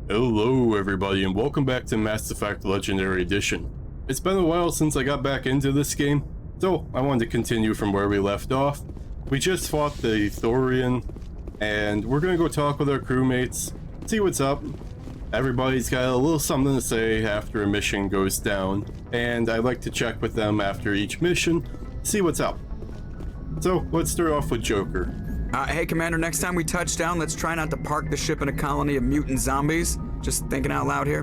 Hello everybody and welcome back to Mass Effect Legendary Edition. It's been a while since I got back into this game, so I wanted to continue from where we left off. We just fought the Thorian, and we're gonna go talk with our crewmates, see what's up. Everybody's got a little something to say after a mission goes down, and I like to check with them after each mission, see what's up. So let's start off with Joker. Hey, Commander, next time we touch down, let's try not to park the ship in a colony of mutant zombies. Just thinking out loud here.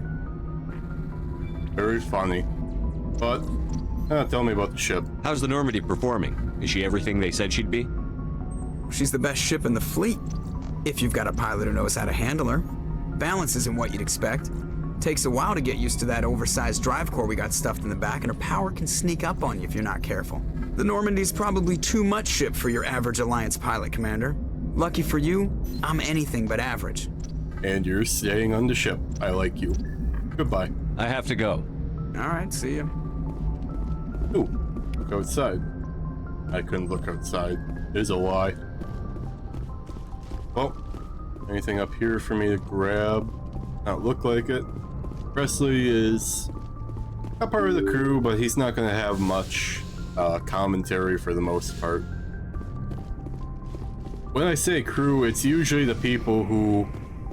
Very funny. But, tell me about the ship. How's the Normandy performing? Is she everything they said she'd be? She's the best ship in the fleet, if you've got a pilot who knows how to handle her. Balance isn't what you'd expect. Takes a while to get used to that oversized drive core we got stuffed in the back, and her power can sneak up on you if you're not careful. The Normandy's probably too much ship for your average Alliance pilot, Commander. Lucky for you, I'm anything but average. And you're staying on the ship. I like you. Goodbye. I have to go. All right, see ya. Ooh, look outside. I couldn't look outside. It's a lie. Well, anything up here for me to grab? Not look like it. Presley is a part of the crew, but he's not going to have much commentary for the most part. When I say crew, it's usually the people who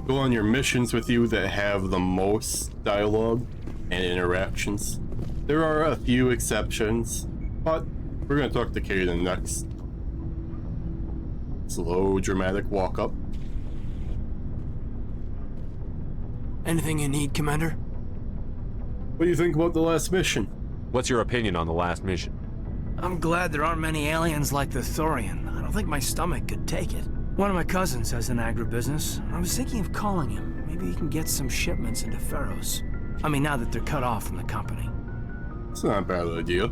go on your missions with you that have the most dialogue and interactions. There are a few exceptions, but we're going to talk to Kaden next. Slow, dramatic walk up. Anything you need, Commander? What do you think about the last mission? What's your opinion on the last mission? I'm glad there aren't many aliens like the Thorian. I don't think my stomach could take it. One of my cousins has an agribusiness. I was thinking of calling him. Maybe he can get some shipments into Pharaohs. I mean, now that they're cut off from the company. It's not a bad idea.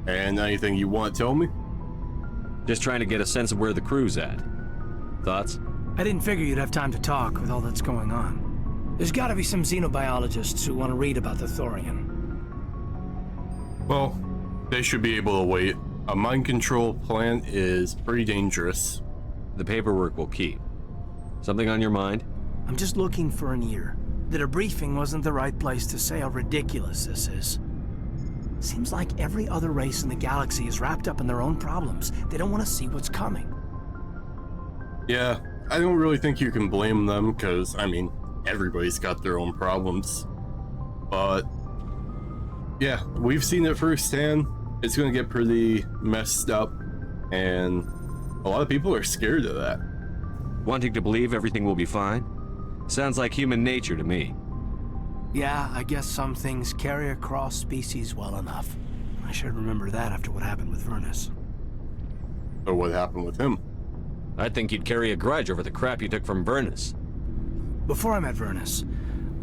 And anything you want to tell me? Just trying to get a sense of where the crew's at. Thoughts? I didn't figure you'd have time to talk with all that's going on. There's gotta be some xenobiologists who want to read about the Thorian. Well, they should be able to wait. A mind control plant is pretty dangerous. The paperwork will keep. Something on your mind? I'm just looking for an ear. The debriefing wasn't the right place to say how ridiculous this is. Seems like every other race in the galaxy is wrapped up in their own problems. They don't want to see what's coming. Yeah, I don't really think you can blame them, because, I mean, everybody's got their own problems. But, yeah, we've seen it firsthand. It's going to get pretty messed up, and a lot of people are scared of that. Wanting to believe everything will be fine? Sounds like human nature to me. Yeah, I guess some things carry across species well enough. I should remember that after what happened with Vernus. So what happened with him? I think you'd carry a grudge over the crap you took from Vernus. Before I met Vernus,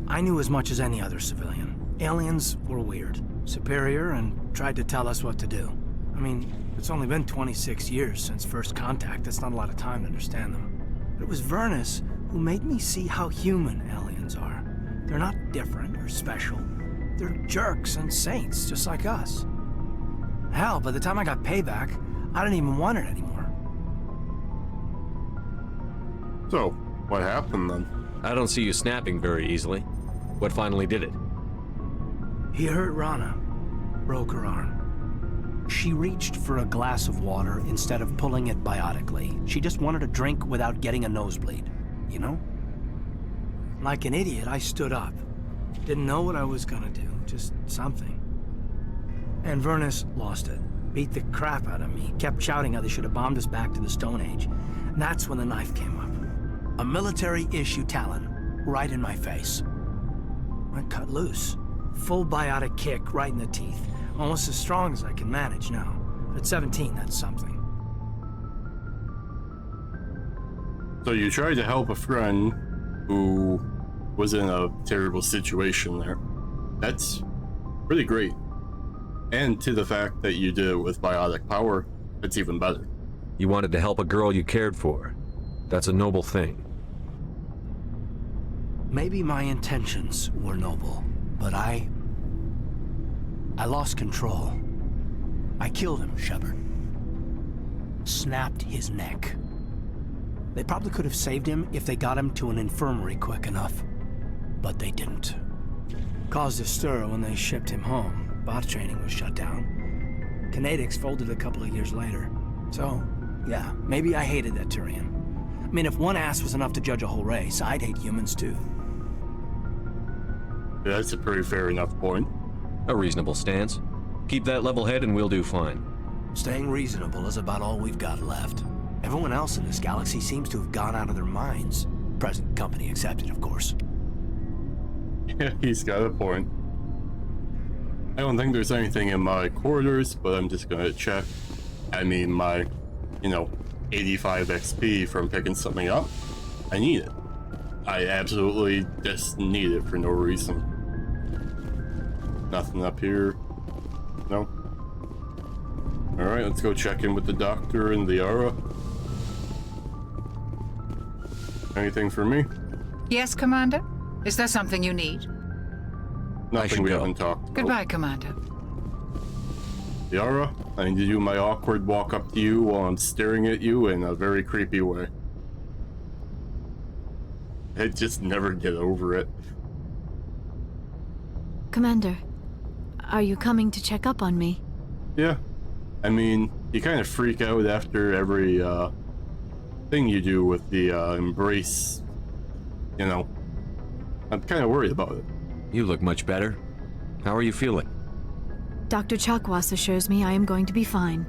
I knew as much as any other civilian. Aliens were weird, superior, and tried to tell us what to do. I mean, it's only been 26 years since first contact. That's not a lot of time to understand them. But it was Vernus who made me see how human aliens are. They're not different or special. They're jerks and saints, just like us. Hell, by the time I got payback, I didn't even want it anymore. So, what happened then? I don't see you snapping very easily. What finally did it? He hurt Rana, broke her arm. She reached for a glass of water instead of pulling it biotically. She just wanted a drink without getting a nosebleed, you know? Like an idiot, I stood up. Didn't know what I was gonna do, just something. And Vernus lost it. Beat the crap out of me. Kept shouting how they should have bombed us back to the Stone Age. And that's when the knife came up. A military-issue talon, right in my face. I cut loose. Full biotic kick right in the teeth. Almost as strong as I can manage now. But at 17, that's something. So you tried to help a friend who was in a terrible situation there. That's pretty great. And to the fact that you did it with biotic power, it's even better. You wanted to help a girl you cared for. That's a noble thing. Maybe my intentions were noble, but I lost control. I killed him, Shepard. Snapped his neck. They probably could have saved him if they got him to an infirmary quick enough. but they didn't. Caused a stir when they shipped him home. Bot training was shut down. Kinetics folded a couple of years later. So, yeah, maybe I hated that Turian. I mean, if one ass was enough to judge a whole race, I'd hate humans too. Yeah, that's a pretty fair enough point. A reasonable stance. Keep that level head and we'll do fine. Staying reasonable is about all we've got left. Everyone else in this galaxy seems to have gone out of their minds. Present company accepted, of course. Yeah, he's got a point. I don't think there's anything in my quarters, but I'm just gonna check. I mean, my, 85 XP from picking something up. I need it. I absolutely just need it for no reason. Nothing up here. No. Alright, let's go check in with the doctor and Liara. Anything for me? Yes, Commander? Is there something you need? Nothing we haven't talked about. Goodbye, Commander. Liara, I need to do my awkward walk up to you while I'm staring at you in a very creepy way. I just never get over it. Commander, are you coming to check up on me? Yeah. I mean, you kind of freak out after every thing you do with the embrace. I'm kind of worried about it. You look much better. How are you feeling? Dr. Chakwas assures me I am going to be fine.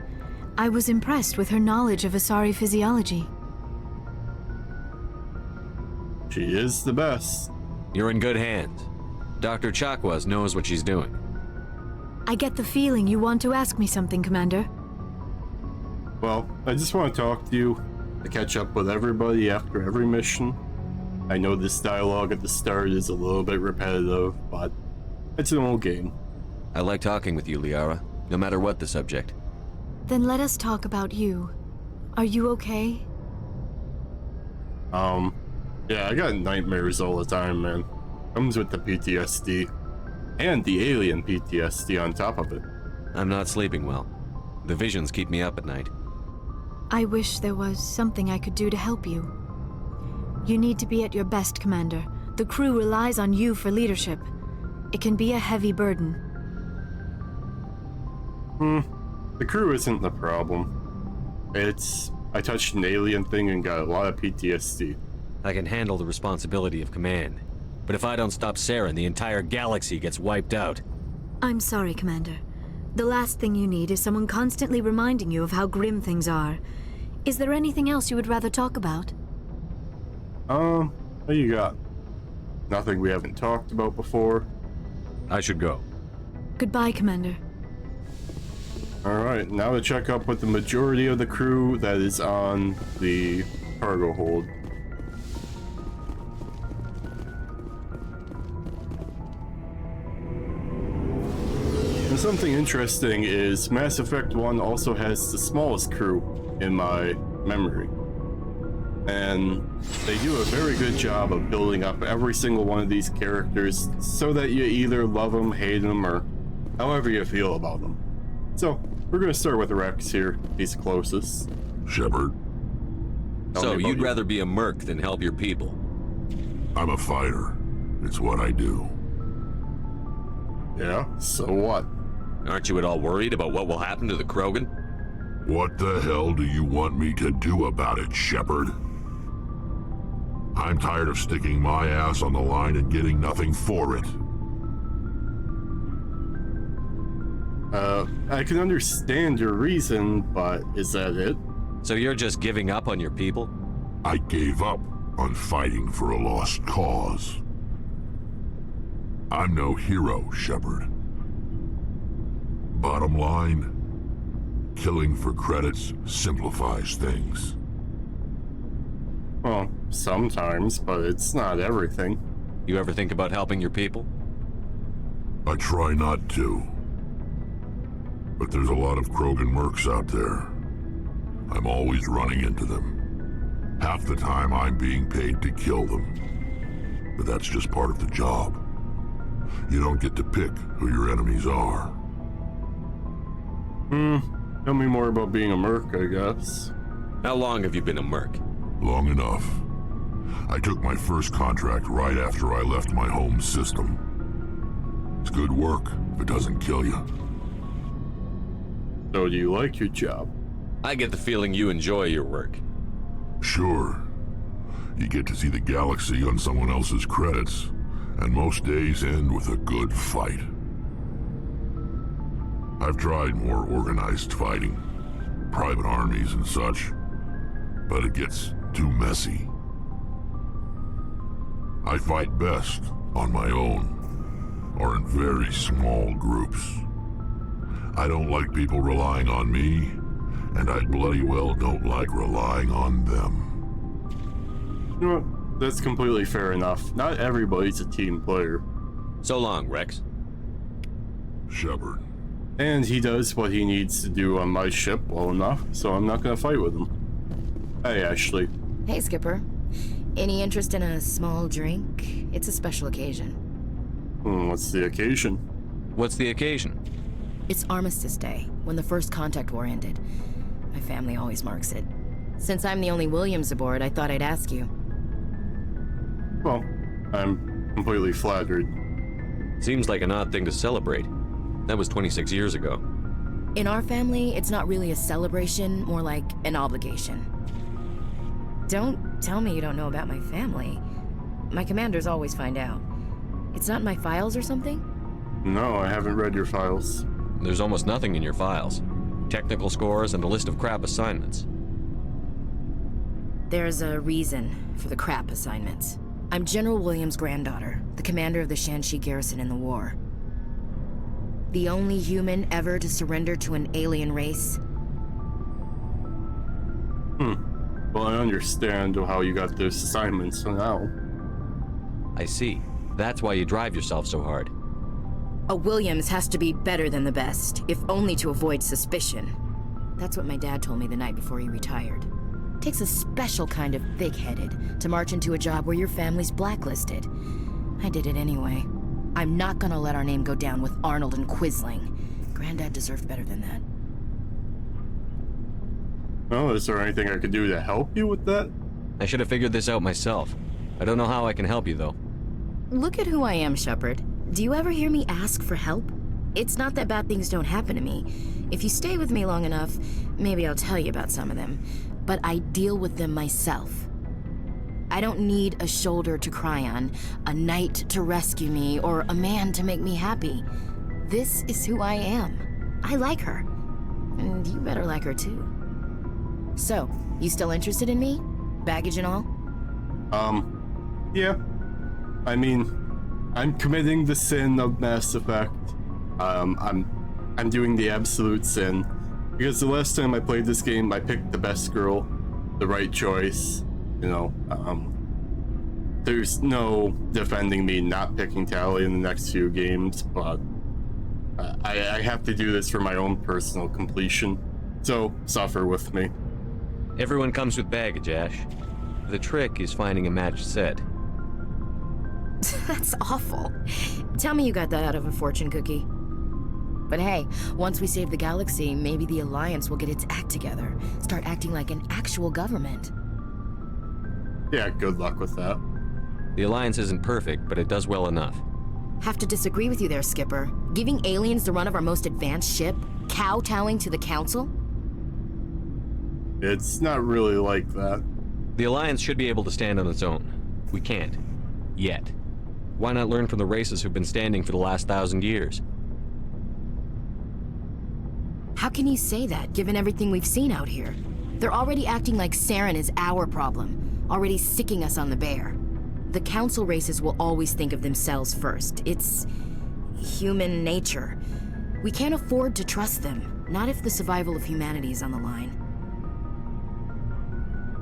I was impressed with her knowledge of Asari physiology. She is the best. You're in good hands. Dr. Chakwas knows what she's doing. I get the feeling you want to ask me something, Commander. Well, I just want to talk to you, to catch up with everybody after every mission. I know this dialogue at the start is a little bit repetitive, but it's an old game. I like talking with you, Liara, no matter what the subject. Then let us talk about you. Are you okay? Yeah, I got nightmares all the time, man. Comes with the PTSD. And the alien PTSD on top of it. I'm not sleeping well. The visions keep me up at night. I wish there was something I could do to help you. You need to be at your best, Commander. The crew relies on you for leadership. It can be a heavy burden. The crew isn't the problem. I touched an alien thing and got a lot of PTSD. I can handle the responsibility of command. But if I don't stop Saren, the entire galaxy gets wiped out. I'm sorry, Commander. The last thing you need is someone constantly reminding you of how grim things are. Is there anything else you would rather talk about? What you got? Nothing we haven't talked about before? I should go. Goodbye, Commander. Alright, now to check up with the majority of the crew that is on the cargo hold. And something interesting is Mass Effect 1 also has the smallest crew in my memory. And they do a very good job of building up every single one of these characters so that you either love them, hate them, or however you feel about them. So, we're going to start with Rex here. He's closest. Shepard, So you'd rather be a merc than help your people? I'm a fighter. It's what I do. Yeah, so what? Aren't you at all worried about what will happen to the Krogan? What the hell do you want me to do about it, Shepard? I'm tired of sticking my ass on the line and getting nothing for it. I can understand your reason, but is that it? So you're just giving up on your people? I gave up on fighting for a lost cause. I'm no hero, Shepard. Bottom line, killing for credits simplifies things. Well, sometimes, but it's not everything. You ever think about helping your people? I try not to. But there's a lot of Krogan mercs out there. I'm always running into them. Half the time I'm being paid to kill them. But that's just part of the job. You don't get to pick who your enemies are. Tell me more about being a merc, I guess. How long have you been a merc? Long enough. I took my first contract right after I left my home system. It's good work if it doesn't kill you. So do you like your job? I get the feeling you enjoy your work. Sure. You get to see the galaxy on someone else's credits, and most days end with a good fight. I've tried more organized fighting, private armies and such, but it gets too messy. I fight best on my own, or in very small groups. I don't like people relying on me, and I bloody well don't like relying on them. You know what? That's completely fair enough. Not everybody's a team player. So long, Rex. Shepard. And he does what he needs to do on my ship well enough, so I'm not gonna fight with him. Hey, Ashley. Hey, Skipper. Any interest in a small drink? It's a special occasion. What's the occasion? What's the occasion? It's Armistice Day, when the first contact war ended. My family always marks it. Since I'm the only Williams aboard, I thought I'd ask you. Well, I'm completely flattered. Seems like an odd thing to celebrate. That was 26 years ago. In our family, it's not really a celebration, more like an obligation. Don't tell me you don't know about my family. My commanders always find out. It's not in my files or something? No, I haven't read your files. There's almost nothing in your files. Technical scores and a list of crap assignments. There's a reason for the crap assignments. I'm General Williams' granddaughter, the commander of the Shanxi garrison in the war. The only human ever to surrender to an alien race. Well, I understand how you got those assignments, so now. I see. That's why you drive yourself so hard. A Williams has to be better than the best, if only to avoid suspicion. That's what my dad told me the night before he retired. Takes a special kind of thick-headed to march into a job where your family's blacklisted. I did it anyway. I'm not gonna let our name go down with Arnold and Quisling. Granddad deserved better than that. Well, is there anything I could do to help you with that? I should have figured this out myself. I don't know how I can help you, though. Look at who I am, Shepard. Do you ever hear me ask for help? It's not that bad things don't happen to me. If you stay with me long enough, maybe I'll tell you about some of them. But I deal with them myself. I don't need a shoulder to cry on, a knight to rescue me, or a man to make me happy. This is who I am. I like her. And you better like her too. So, you still interested in me? Baggage and all? Yeah. I mean, I'm committing the sin of Mass Effect. I'm doing the absolute sin. Because the last time I played this game, I picked the best girl, the right choice, you know, there's no defending me not picking Tali in the next few games, but I have to do this for my own personal completion, so suffer with me. Everyone comes with baggage, Ash. The trick is finding a matched set. That's awful. Tell me you got that out of a fortune cookie. But hey, once we save the galaxy, maybe the Alliance will get its act together. Start acting like an actual government. Yeah, good luck with that. The Alliance isn't perfect, but it does well enough. Have to disagree with you there, Skipper. Giving aliens the run of our most advanced ship? Kowtowing to the Council? It's not really like that. The Alliance should be able to stand on its own. We can't. Yet. Why not learn from the races who've been standing for the last 1,000 years? How can you say that, given everything we've seen out here? They're already acting like Saren is our problem, already sicking us on the bear. The Council races will always think of themselves first. It's human nature. We can't afford to trust them, not if the survival of humanity is on the line.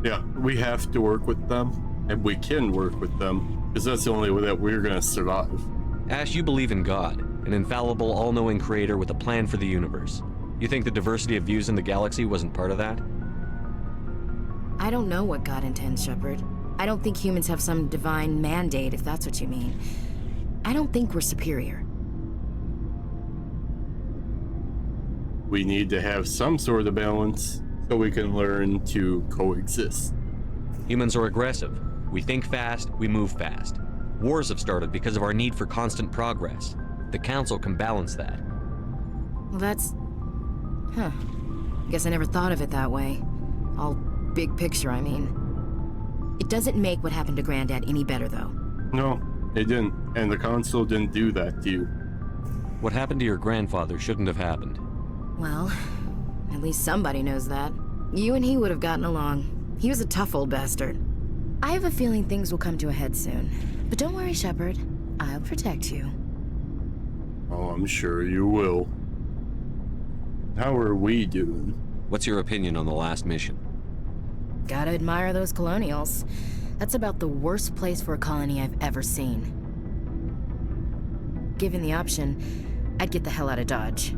Yeah, we have to work with them, and we can work with them, because that's the only way that we're gonna survive. Ash, you believe in God, an infallible, all-knowing creator with a plan for the universe. You think the diversity of views in the galaxy wasn't part of that? I don't know what God intends, Shepard. I don't think humans have some divine mandate, if that's what you mean. I don't think we're superior. We need to have some sort of balance so we can learn to coexist. Humans are aggressive. We think fast, we move fast. Wars have started because of our need for constant progress. The Council can balance that. Well, that's... Huh. Guess I never thought of it that way. All big picture, I mean. It doesn't make what happened to Granddad any better, though. No, it didn't. And the Council didn't do that to you. What happened to your grandfather shouldn't have happened. Well, at least somebody knows that. You and he would have gotten along. He was a tough old bastard. I have a feeling things will come to a head soon. But don't worry, Shepard. I'll protect you. Oh, I'm sure you will. How are we doing? What's your opinion on the last mission? Gotta admire those colonials. That's about the worst place for a colony I've ever seen. Given the option, I'd get the hell out of Dodge.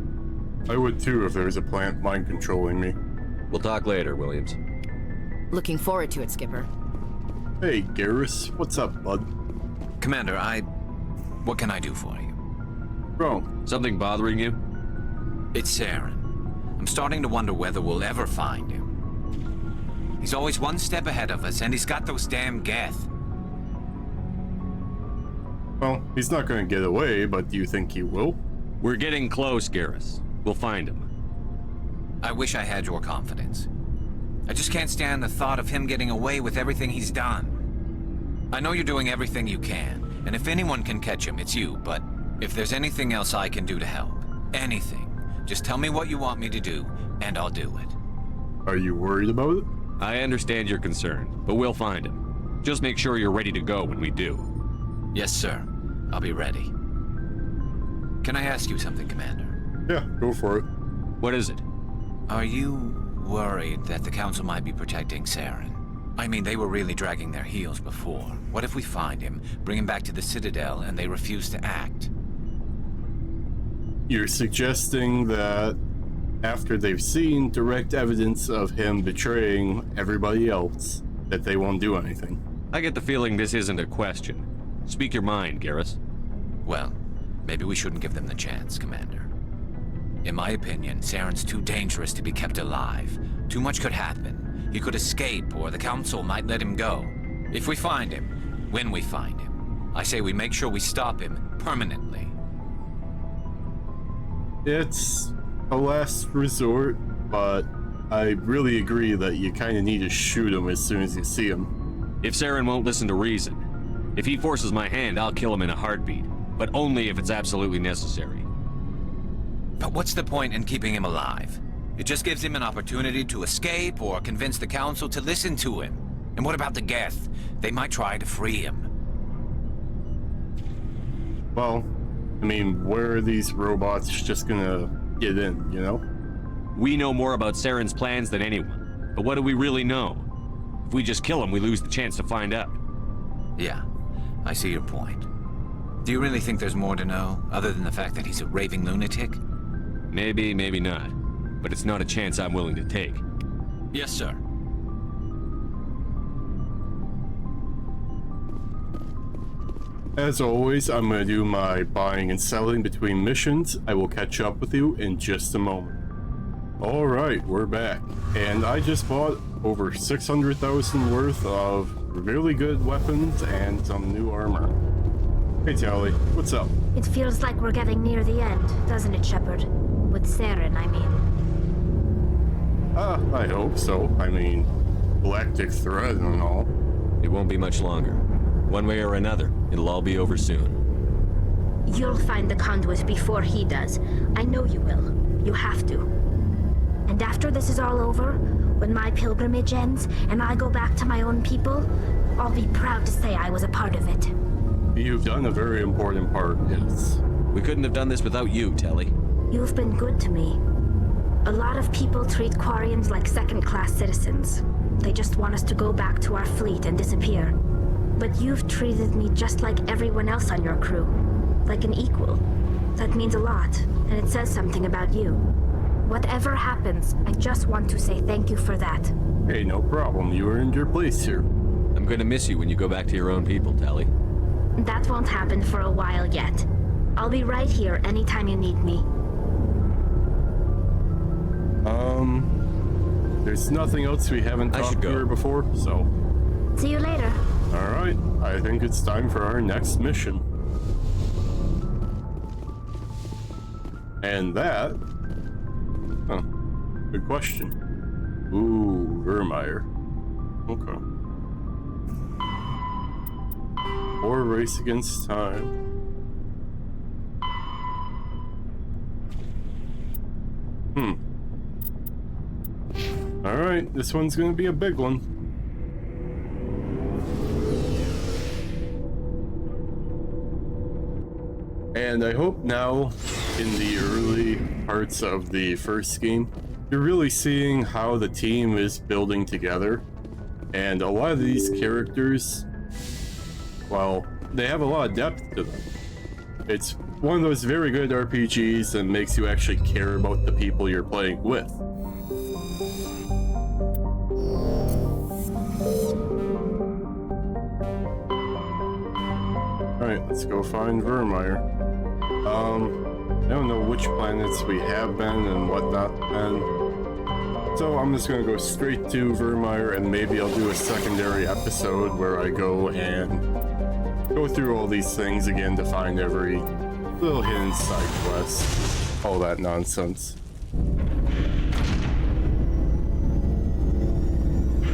I would too if there was a plant mind controlling me. We'll talk later, Williams. Looking forward to it, Skipper. Hey, Garrus, what's up, bud? Commander, what can I do for you? Bro, Something bothering you? It's Saren. I'm starting to wonder whether we'll ever find him. He's always one step ahead of us, and he's got those damn Geth. well, he's not gonna get away, but do you think he will? We're getting close, Garrus. We'll find him. I wish I had your confidence. I just can't stand the thought of him getting away with everything he's done. I know you're doing everything you can, and if anyone can catch him, it's you, but if there's anything else I can do to help, anything, just tell me what you want me to do, and I'll do it. Are you worried about it? I understand your concern, but we'll find him. Just make sure you're ready to go when we do. Yes, sir. I'll be ready. Can I ask you something, Commander? Yeah, go for it. What is it? Are you worried that the Council might be protecting Saren? I mean, they were really dragging their heels before. What if we find him, bring him back to the Citadel, and they refuse to act? You're suggesting that after they've seen direct evidence of him betraying everybody else, that they won't do anything. I get the feeling this isn't a question. Speak your mind, Garrus. Well, maybe we shouldn't give them the chance, Commander. In my opinion, Saren's too dangerous to be kept alive. Too much could happen. He could escape, or the Council might let him go. If we find him, when we find him, I say we make sure we stop him permanently. It's a last resort, but I really agree that you kind of need to shoot him as soon as you see him. If Saren won't listen to reason, if he forces my hand, I'll kill him in a heartbeat, but only if it's absolutely necessary. But what's the point in keeping him alive? It just gives him an opportunity to escape or convince the Council to listen to him. And what about the Geth? They might try to free him. Well, I mean, where are these robots just gonna get in, you know? We know more about Saren's plans than anyone, but what do we really know? If we just kill him, we lose the chance to find out. Yeah, I see your point. Do you really think there's more to know, other than the fact that he's a raving lunatic? Maybe, maybe not, but it's not a chance I'm willing to take. Yes, sir. As always, I'm gonna do my buying and selling between missions. I will catch up with you in just a moment. Alright, we're back. And I just bought over 600,000 worth of really good weapons and some new armor. Hey Tally, what's up? It feels like we're getting near the end, doesn't it, Shepard? With Saren, I mean. I hope so. I mean, galactic threat and all. It won't be much longer. One way or another, it'll all be over soon. You'll find the conduit before he does. I know you will. You have to. And after this is all over, when my pilgrimage ends and I go back to my own people, I'll be proud to say I was a part of it. You've done a very important part, yes. We couldn't have done this without you, Telly. You've been good to me. A lot of people treat Quarians like second-class citizens. They just want us to go back to our fleet and disappear. But you've treated me just like everyone else on your crew. Like an equal. That means a lot, and it says something about you. Whatever happens, I just want to say thank you for that. Hey, no problem. You earned your place here. I'm gonna miss you when you go back to your own people, Telly. That won't happen for a while yet. I'll be right here anytime you need me. There's nothing else we haven't I talked should go. here before, so. See you later. Alright, I think it's time for our next mission. And that... Huh. Good question. Ooh, Virmire. Okay. Or race against time. Alright, this one's gonna be a big one. And I hope now, in the early parts of the first game, you're really seeing how the team is building together. And a lot of these characters, well, they have a lot of depth to them. It's one of those very good RPGs that makes you actually care about the people you're playing with. Alright, let's go find Virmire. I don't know which planets we have been and what not been. So I'm just gonna go straight to Virmire, and maybe I'll do a secondary episode where I go and go through all these things again to find every little hidden side quest. All that nonsense.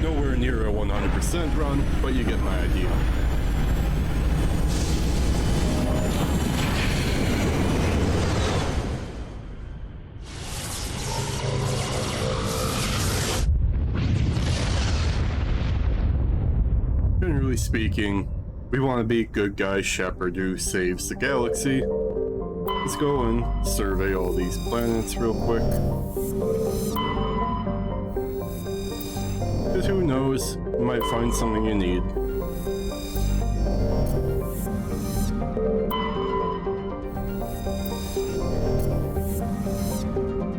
Nowhere near a 100% run, but you get my idea. Generally speaking, we want to be good guy Shepard who saves the galaxy. Let's go and survey all these planets real quick. Because who knows, you might find something you need.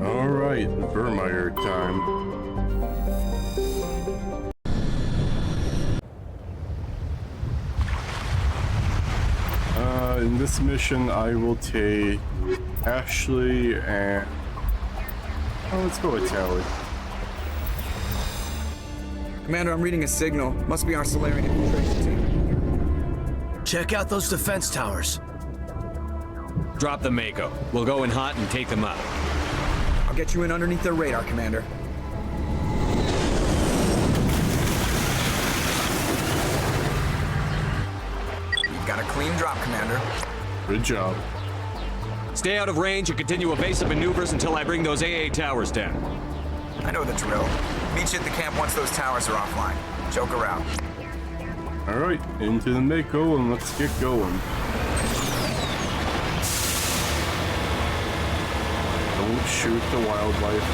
Alright, Virmire time. In this mission, I will take Ashley and... Oh, let's go with Tally. Commander, I'm reading a signal. Must be our Salarian infiltration team. Check out those defense towers. Drop the Mako. We'll go in hot and take them out. I'll get you in underneath their radar, Commander. Got a clean drop, Commander. Good job. Stay out of range and continue evasive maneuvers until I bring those AA towers down. I know the drill. Meet you at the camp once those towers are offline. Joker out. Alright, into the Mako and let's get going. Don't shoot the wildlife.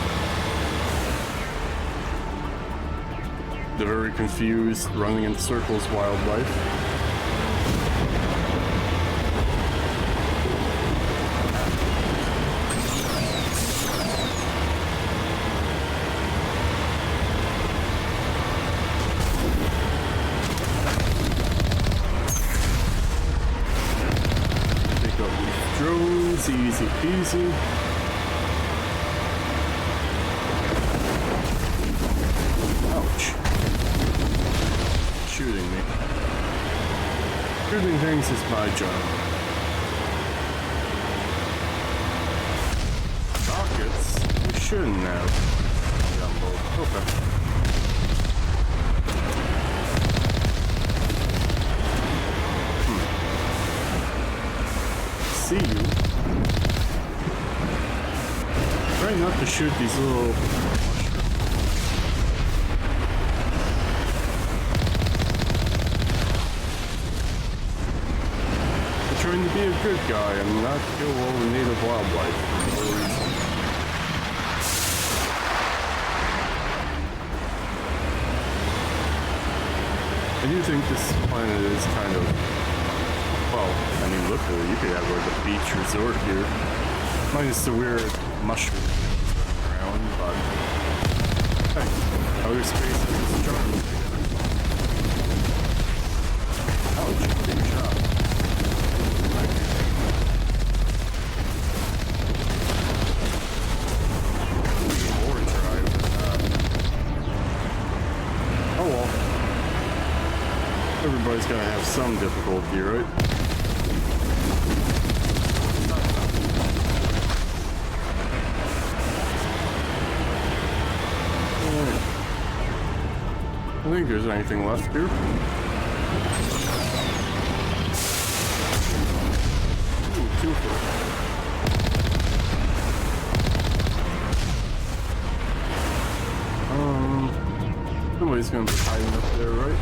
The very confused, running in circles wildlife. Easy peasy. Ouch. Shooting me. Shooting things is my job. Rockets? We shouldn't have. Okay. See you. Try not to shoot these little I'm trying to be a good guy and not kill all the native wildlife for no reason. I do think this planet is kind of, well, I mean, look at it, you could have like a beach resort here. Minus the weird mushroom around, but hey, outer space is its charm. Ouch, big shot. More drive with that. Oh well. Everybody's some difficulty, right? Alright. I don't think there's anything left here. Ooh, twofer. Somebody's gonna be hiding up there, right?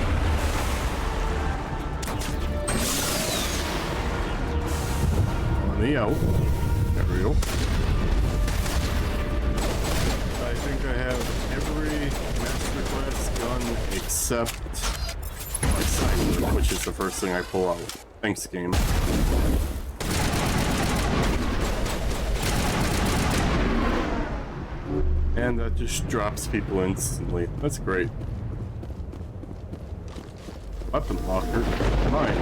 On the out. There we go. I think I have every masterclass gun except my sniper, which is the first thing I pull out. Thanks, game. And that just drops people instantly. That's great. Weapon locker. Mine.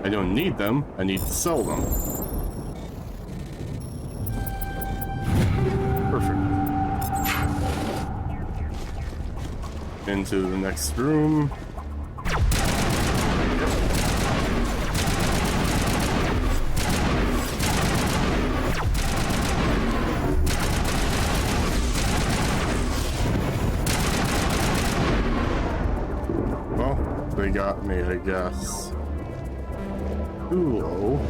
I don't need them. I need to sell them. Perfect. Into the next room. They got me, I guess. Too low.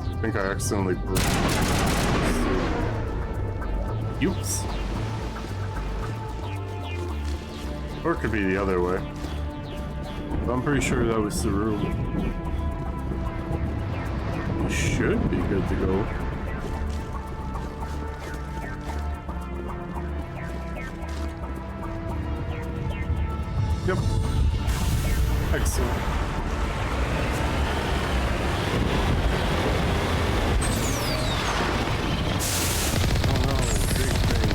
I think I accidentally broke. Oops. Or it could be the other way. But I'm pretty sure that was the room. We should be good to go. Yep. Excellent. Oh no, big thing.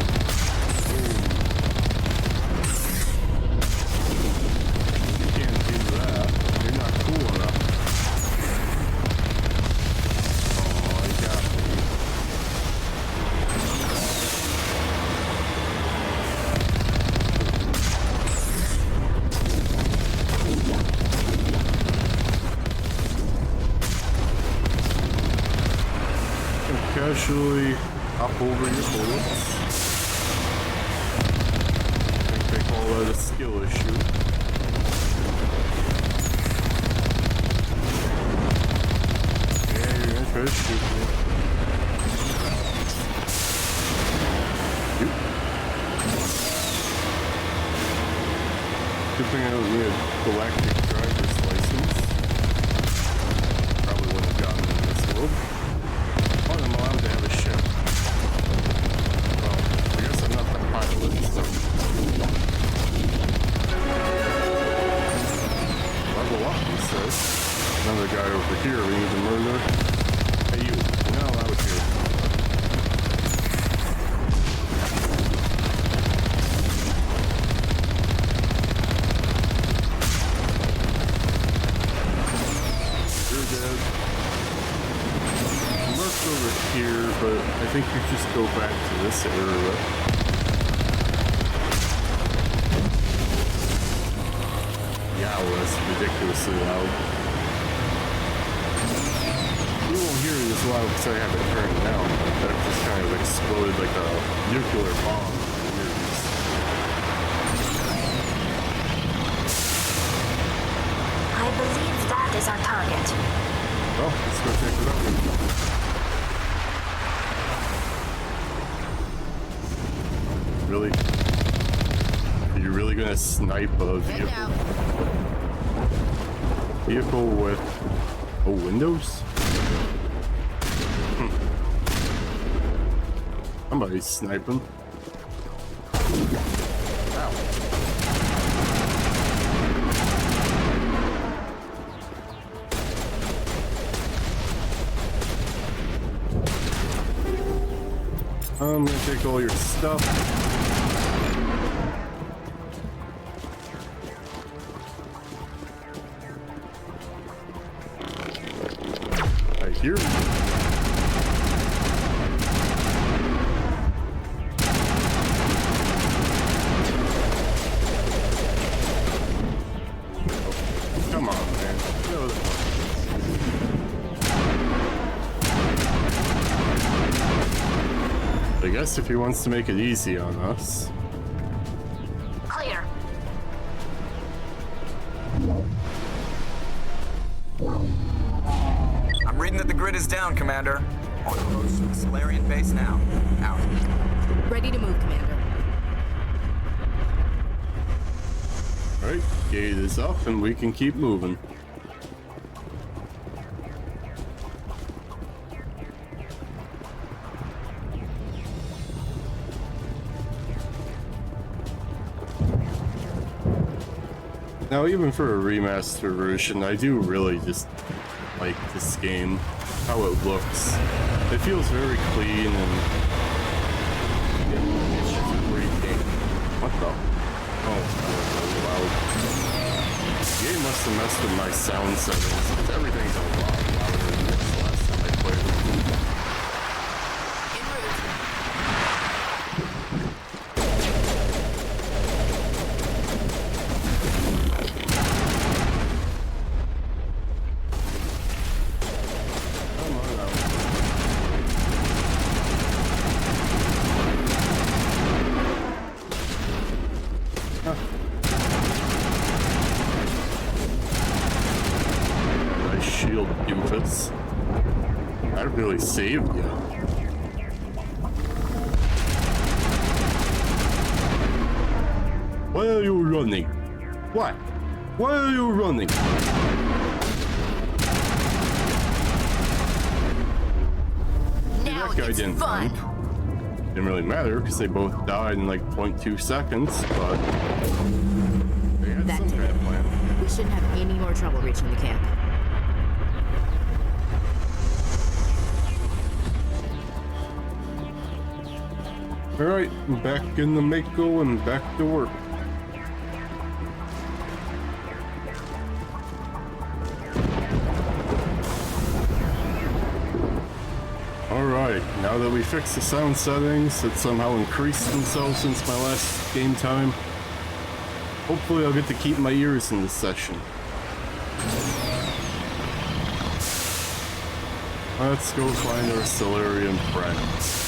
You can't do that. You're not cool enough. Oh, I got me. Casually hop over your bullets. I think they call that a skill issue. Yeah, you're gonna try to shoot me. Yep. Good thing I don't need a galactic driver's license. Probably wouldn't have gotten in this world. I'm allowed to have a ship. Well, I guess I'm not the pilot, so... Level up, he says. Another guy over here we need to murder. Hey you, you're not allowed here. You're dead. Over here, but I think you just go back to this area. Yeah, well, that's ridiculously loud. You won't hear it as loud because I have it turned down. That just kind of exploded like a nuclear bomb. I believe that is our target. Well, let's go check it out. Really? Are you really gonna snipe a vehicle? Vehicle with windows? Somebody's sniping. Ow. I'm gonna take all your stuff. I hear you. Come on, man. Get out of the I guess if he wants to make it easy on us. Clear. I'm reading that the grid is down, Commander. On approach to the Salarian base now. Out. Ready to move, Commander. Alright, gate is up and we can keep moving. Now, even for a remaster version, I do really just like this game, how it looks. It feels very clean and it's just a great game. What the? Oh, really loud. The game must have messed with my sound settings, because everything's a lot louder than this last time I played it. Shield doofus. That really saved you. Why are you running? Why? Why are you running? Now That guy it's didn't fun. run. Didn't really matter because they both died in like 0.2 seconds, but they had That some did kind of it. plan. We shouldn't have any more trouble reaching the camp. Alright, back in the Mako and back to work. Alright, now that we fixed the sound settings that somehow increased themselves since my last game time, hopefully I'll get to keep my ears in this session. Let's go find our Salarian friends.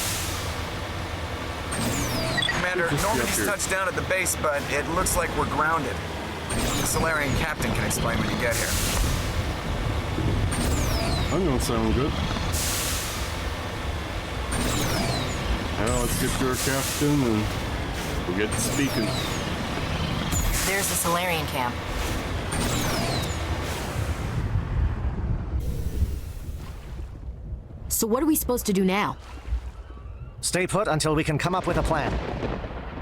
Commander, Just get up Normandy's here. touched down at the base, but it looks like we're grounded. The Salarian captain can explain when you get here. That don't sound good. Now let's get to our captain and we'll get to speaking. There's the Salarian camp. So what are we supposed to do now? Stay put until we can come up with a plan.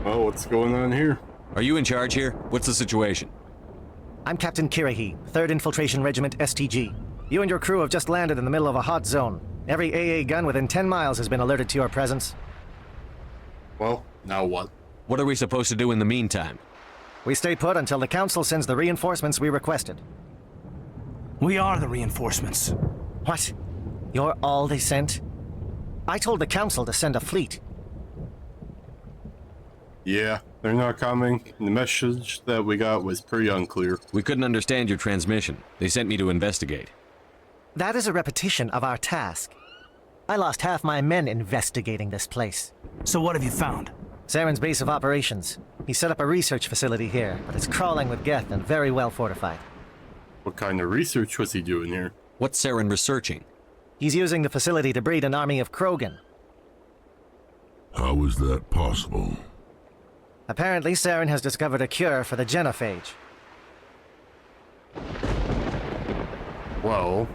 Well, what's going on here? Are you in charge here? What's the situation? I'm Captain Kirahi, 3rd Infiltration Regiment STG. You and your crew have just landed in the middle of a hot zone. Every AA gun within 10 miles has been alerted to your presence. Well, now what? What are we supposed to do in the meantime? We stay put until the Council sends the reinforcements we requested. We are the reinforcements. What? You're all they sent? I told the Council to send a fleet. Yeah, they're not coming. The message that we got was pretty unclear. We couldn't understand your transmission. They sent me to investigate. That is a repetition of our task. I lost half my men investigating this place. So what have you found? Saren's base of operations. He set up a research facility here, but it's crawling with Geth and very well fortified. What kind of research was he doing here? What's Saren researching? He's using the facility to breed an army of Krogan. How is that possible? Apparently, Saren has discovered a cure for the genophage. Well,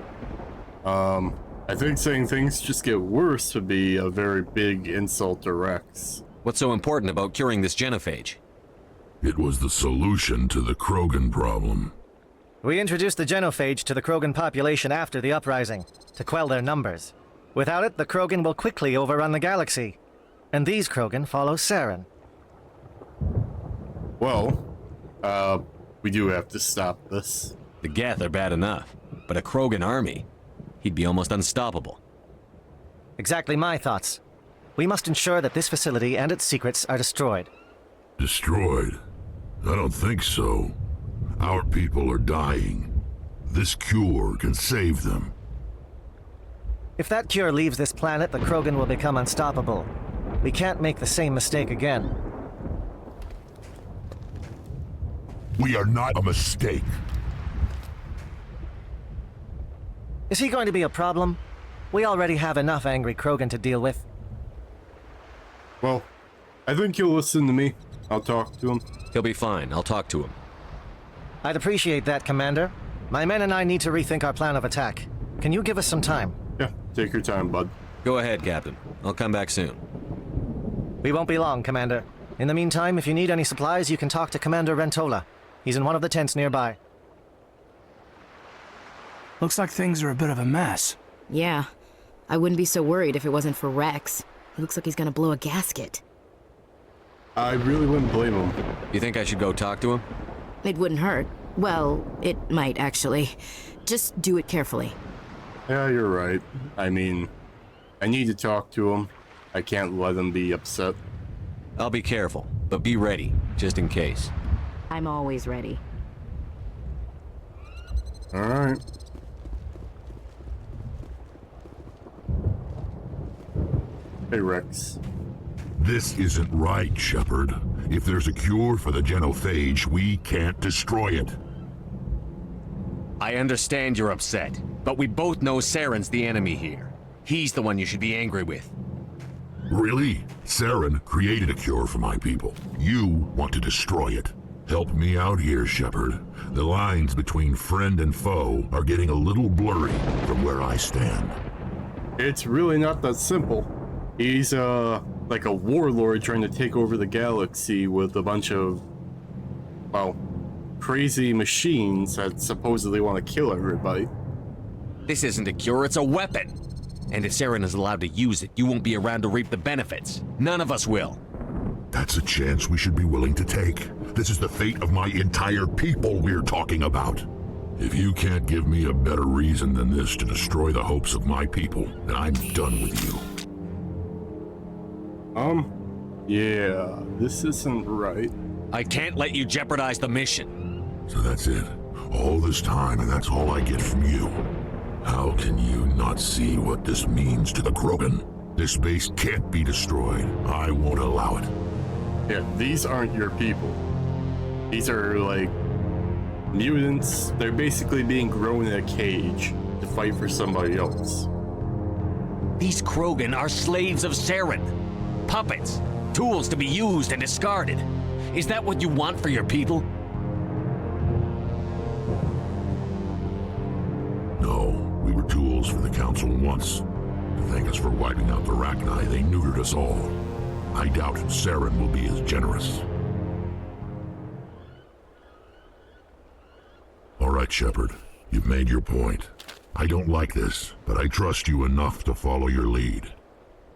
I think saying things just get worse would be a very big insult to Rex. What's so important about curing this genophage? It was the solution to the Krogan problem. We introduced the genophage to the Krogan population after the uprising, to quell their numbers. Without it, the Krogan will quickly overrun the galaxy. And these Krogan follow Saren. Well, we do have to stop this. The Geth are bad enough, but a Krogan army? He'd be almost unstoppable. Exactly my thoughts. We must ensure that this facility and its secrets are destroyed. Destroyed? I don't think so. Our people are dying. This cure can save them. If that cure leaves this planet, the Krogan will become unstoppable. We can't make the same mistake again. We are not a mistake. Is he going to be a problem? We already have enough angry Krogan to deal with. Well, I think he'll listen to me. I'll talk to him. He'll be fine. I'll talk to him. I'd appreciate that, Commander. My men and I need to rethink our plan of attack. Can you give us some time? Yeah, take your time, bud. Go ahead, Captain. I'll come back soon. We won't be long, Commander. In the meantime, if you need any supplies, you can talk to Commander Rentola. He's in one of the tents nearby. Looks like things are a bit of a mess. Yeah. I wouldn't be so worried if it wasn't for Rex. He looks like he's gonna blow a gasket. I really wouldn't blame him. You think I should go talk to him? It wouldn't hurt. Well, it might actually. Just do it carefully. Yeah, you're right. I mean, I need to talk to him. I can't let him be upset. I'll be careful, but be ready, just in case. I'm always ready. Alright. Hey, Rex. This isn't right, Shepard. If there's a cure for the genophage, we can't destroy it. I understand you're upset, but we both know Saren's the enemy here. He's the one you should be angry with. Really? Saren created a cure for my people. You want to destroy it. Help me out here, Shepard. The lines between friend and foe are getting a little blurry from where I stand. It's really not that simple. He's, like a warlord trying to take over the galaxy with a bunch of, well, crazy machines that supposedly want to kill everybody. This isn't a cure, it's a weapon. And if Saren is allowed to use it, you won't be around to reap the benefits. None of us will. That's a chance we should be willing to take. This is the fate of my entire people we're talking about. If you can't give me a better reason than this to destroy the hopes of my people, then I'm done with you. Yeah, this isn't right. I can't let you jeopardize the mission. So that's it. All this time, and that's all I get from you. How can you not see what this means to the Krogan? This base can't be destroyed. I won't allow it. Yeah, these aren't your people. These are, like, mutants. They're basically being grown in a cage to fight for somebody else. These Krogan are slaves of Saren. Puppets. Tools to be used and discarded. Is that what you want for your people? No, we were tools for the Council once. To thank us for wiping out the Rachni, they neutered us all. I doubt Saren will be as generous. All right, Shepard. You've made your point. I don't like this, but I trust you enough to follow your lead.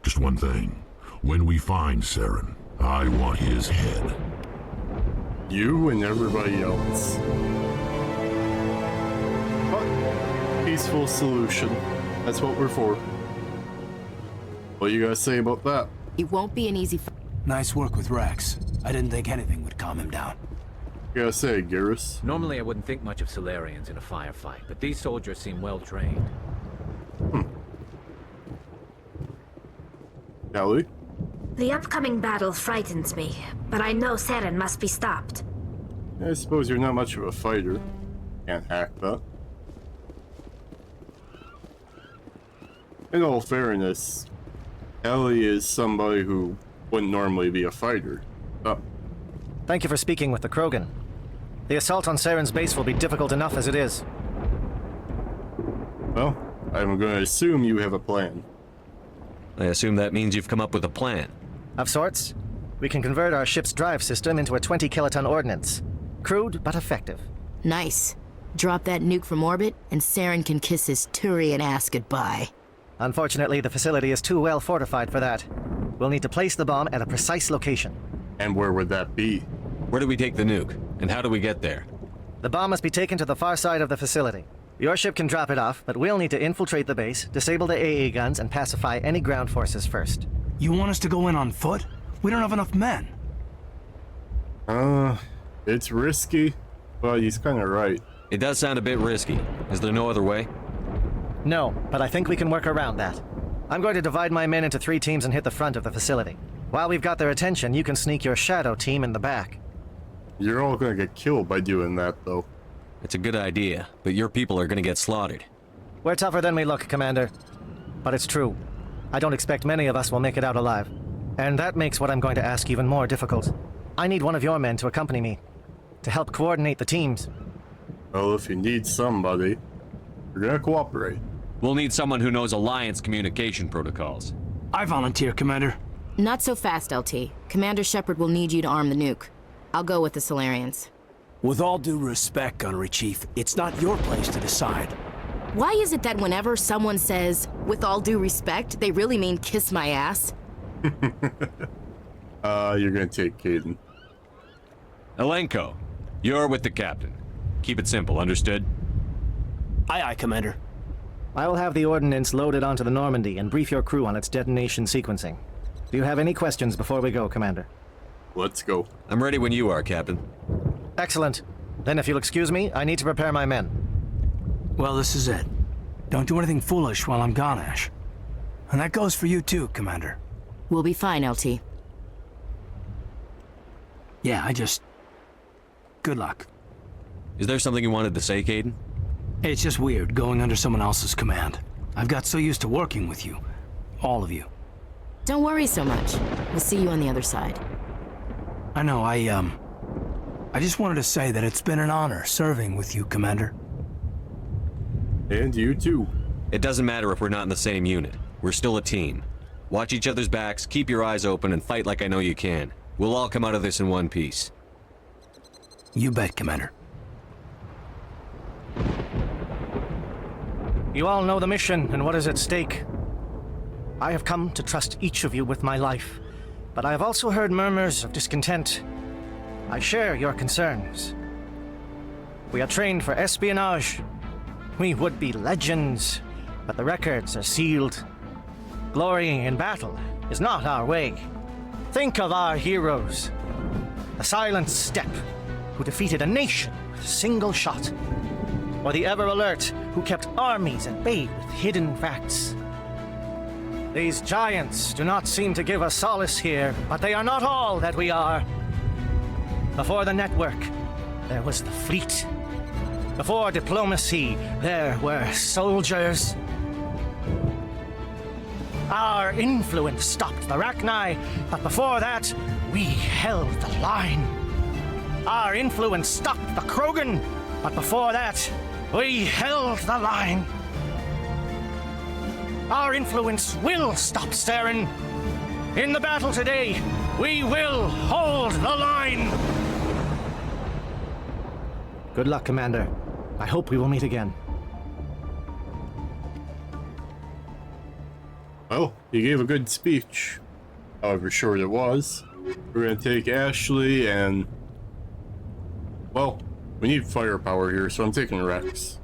Just one thing. When we find Saren, I want his head. You and everybody else. But, peaceful solution. That's what we're for. What do you guys say about that? It won't be an easy Nice work with Rex. I didn't think anything would calm him down. You gotta say, Garrus. Normally I wouldn't think much of Solarians in a firefight, but these soldiers seem well trained. Ellie? The upcoming battle frightens me, but I know Saren must be stopped. I suppose you're not much of a fighter. Can't hack that. In all fairness, Ellie is somebody who wouldn't normally be a fighter. Oh. Thank you for speaking with the Krogan. The assault on Saren's base will be difficult enough as it is. Well, I'm going to assume you have a plan. I assume that means you've come up with a plan. Of sorts. We can convert our ship's drive system into a 20-kiloton ordnance. Crude, but effective. Nice. Drop that nuke from orbit, and Saren can kiss his Turian ass goodbye. Unfortunately, the facility is too well fortified for that. We'll need to place the bomb at a precise location. And where would that be? Where do we take the nuke? And how do we get there? The bomb must be taken to the far side of the facility. Your ship can drop it off, but we'll need to infiltrate the base, disable the AA guns, and pacify any ground forces first. You want us to go in on foot? We don't have enough men. It's risky, but he's kind of right. It does sound a bit risky. Is there no other way? No, but I think we can work around that. I'm going to divide my men into 3 teams and hit the front of the facility. While we've got their attention, you can sneak your shadow team in the back. You're all gonna get killed by doing that, though. It's a good idea, but your people are gonna get slaughtered. We're tougher than we look, Commander. But it's true. I don't expect many of us will make it out alive. And that makes what I'm going to ask even more difficult. I need one of your men to accompany me, to help coordinate the teams. Well, if you need somebody, you're gonna cooperate. We'll need someone who knows Alliance communication protocols. I volunteer, Commander. Not so fast, LT. Commander Shepard will need you to arm the nuke. I'll go with the Solarians. With all due respect, Gunnery Chief, it's not your place to decide. Why is it that whenever someone says, with all due respect, they really mean kiss my ass? You're gonna take Caden. Elenko, you're with the captain. Keep it simple, understood? Aye, aye, Commander. I will have the ordnance loaded onto the Normandy and brief your crew on its detonation sequencing. Do you have any questions before we go, Commander? Let's go. I'm ready when you are, Captain. Excellent. Then if you'll excuse me, I need to prepare my men. Well, this is it. Don't do anything foolish while I'm gone, Ash. And that goes for you too, Commander. We'll be fine, LT. Yeah, good luck. Is there something you wanted to say, Caden? It's just weird going under someone else's command. I've got so used to working with you. All of you. Don't worry so much. We'll see you on the other side. I know, I just wanted to say that it's been an honor serving with you, Commander. And you too. It doesn't matter if we're not in the same unit. We're still a team. Watch each other's backs, keep your eyes open, and fight like I know you can. We'll all come out of this in one piece. You bet, Commander. You all know the mission and what is at stake. I have come to trust each of you with my life, but I have also heard murmurs of discontent. I share your concerns. We are trained for espionage. We would be legends, but the records are sealed. Glory in battle is not our way. Think of our heroes. The Silent Step, who defeated a nation with a single shot. Or the Ever Alert, who kept armies at bay with hidden facts. These giants do not seem to give us solace here, but they are not all that we are. Before the network, there was the fleet. Before diplomacy, there were soldiers. Our influence stopped the Rachni, but before that, we held the line. Our influence stopped the Krogan, but before that, we held the line. Our influence will stop Saren. In the battle today, we will hold the line. Good luck, Commander. I hope we will meet again. Well, he gave a good speech. However short it was. We're gonna take Ashley and... Well, we need firepower here, so I'm taking Rex.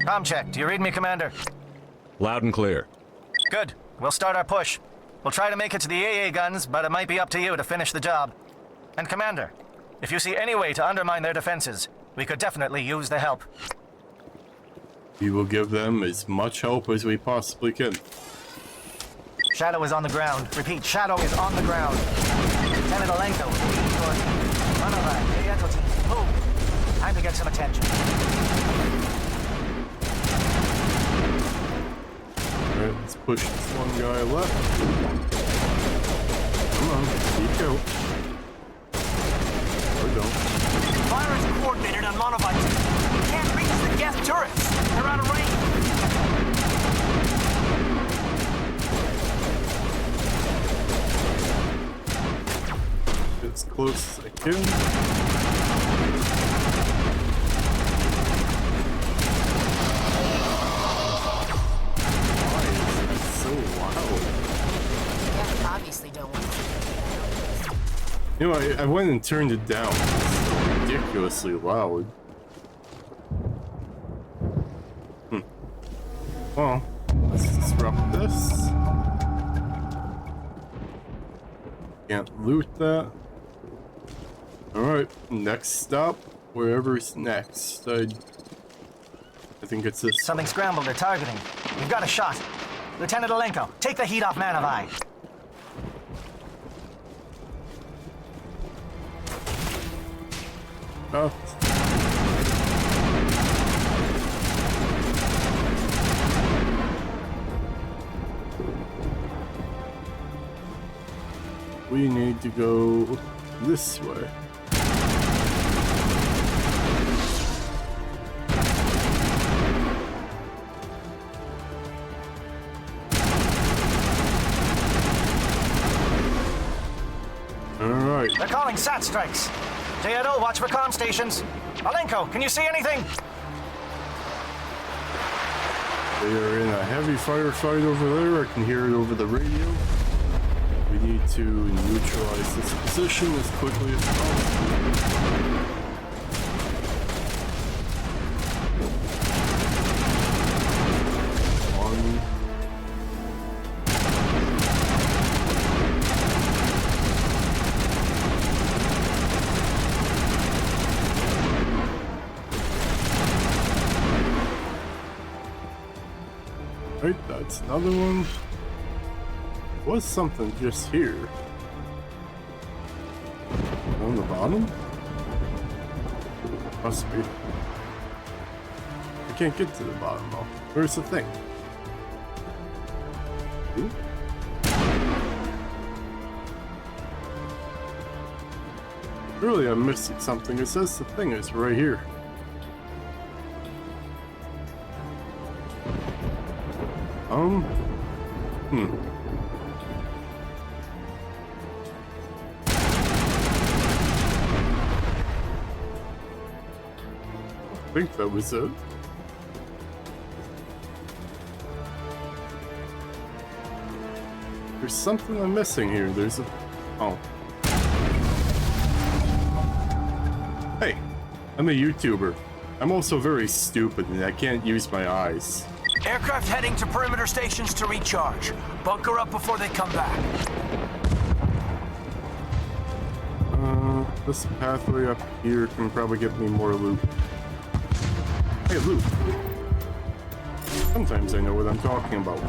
Com check. Do you read me, Commander? Loud and clear. Good. We'll start our push. We'll try to make it to the AA guns, but it might be up to you to finish the job. And Commander, if you see any way to undermine their defenses, we could definitely use the help. We will give them as much help as we possibly can. Shadow is on the ground. Repeat, Shadow is on the ground. Lieutenant Elenko, Virmire, Prieto team, move. Time to get some attention. Alright, let's push this one guy left. Come on, keep going. Or don't. Fire is coordinated on Monovites. We can't reach the gas turrets. They're out of range. As close as I can. Obviously don't want to. You know, I went and turned it down. It's ridiculously loud. Well, let's disrupt this. Can't loot that. Alright, next stop. Wherever's next. I think it's this. Something scrambled. They're targeting. We've got a shot. Lieutenant Alenko, take the heat off Man of Eye. Oh. We need to go this way. Alright. They're calling SAT strikes. JNO, watch for comm stations. Alenko, can you see anything? They are in a heavy firefight over there. I can hear it over the radio. We need to neutralize this position as quickly as possible. Right, that's another one. Was something just here? On the bottom? Must be. I can't get to the bottom though. Where's the thing? Ooh. Really, I'm missing something. It says the thing is right here. I think that was it. There's something I'm missing here. There's a... Oh. Hey, I'm a YouTuber. I'm also very stupid and I can't use my eyes. Aircraft heading to perimeter stations to recharge. Bunker up before they come back. This pathway up here can probably get me more loot. Hey, loot. Sometimes I know what I'm talking about.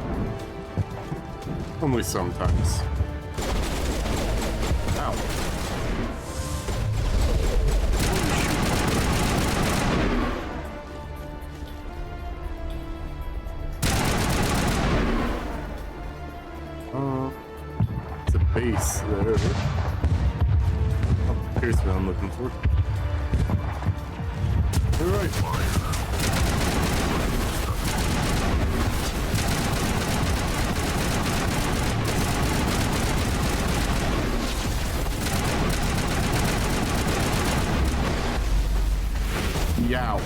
Only sometimes. Ow. It's a base there. Oh, here's what I'm looking for. You're right. Yow.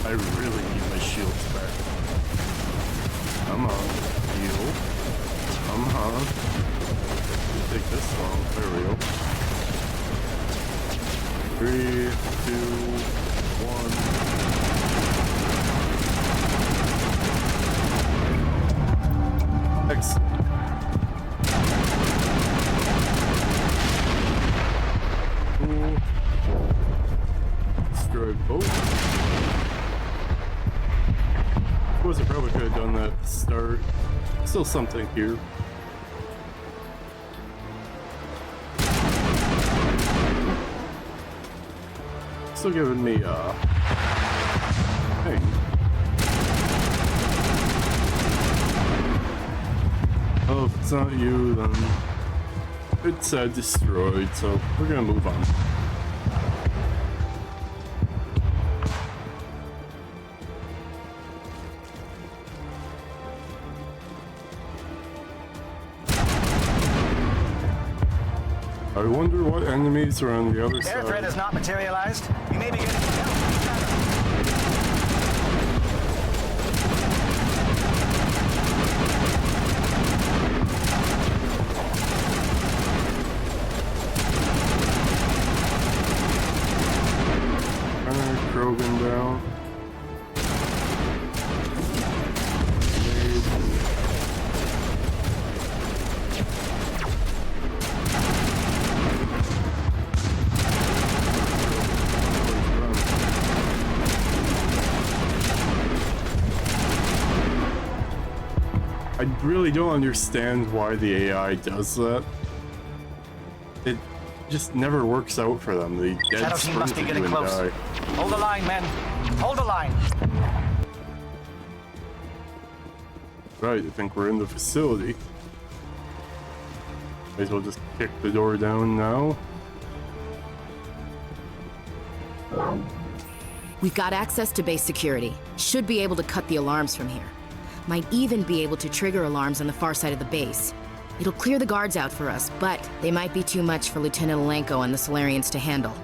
I really need my shields back. Come on, heal. Come on. It'll take this long. There we go. 3, 2, 1. Excellent. Cool. Destroy both. Of course, I probably could have done that at the start. Still something here. Still giving me thing. Oh, if it's not you, then it's destroyed, so we're gonna move on. I wonder what enemies are on the other side. Air threat has not materialized. You may be getting help. Krogan down. I really don't understand why the AI does that. It just never works out for them. The dead Shadow team must be sprint getting into and close. die. Hold the line, men. Hold the line. Right, I think we're in the facility. Might as well just kick the door down now. We've got access to base security. Should be able to cut the alarms from here. Might even be able to trigger alarms on the far side of the base. It'll clear the guards out for us, but they might be too much for Lieutenant Alenko and the Solarians to handle.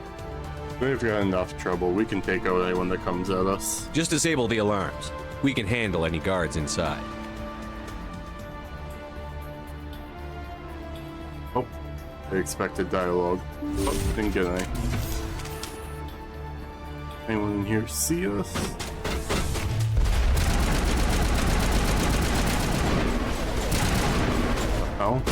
We've got enough trouble. We can take out anyone that comes at us. Just disable the alarms. We can handle any guards inside. Oh, they expected dialogue. Oh, didn't get any. Anyone in here see us? Oh.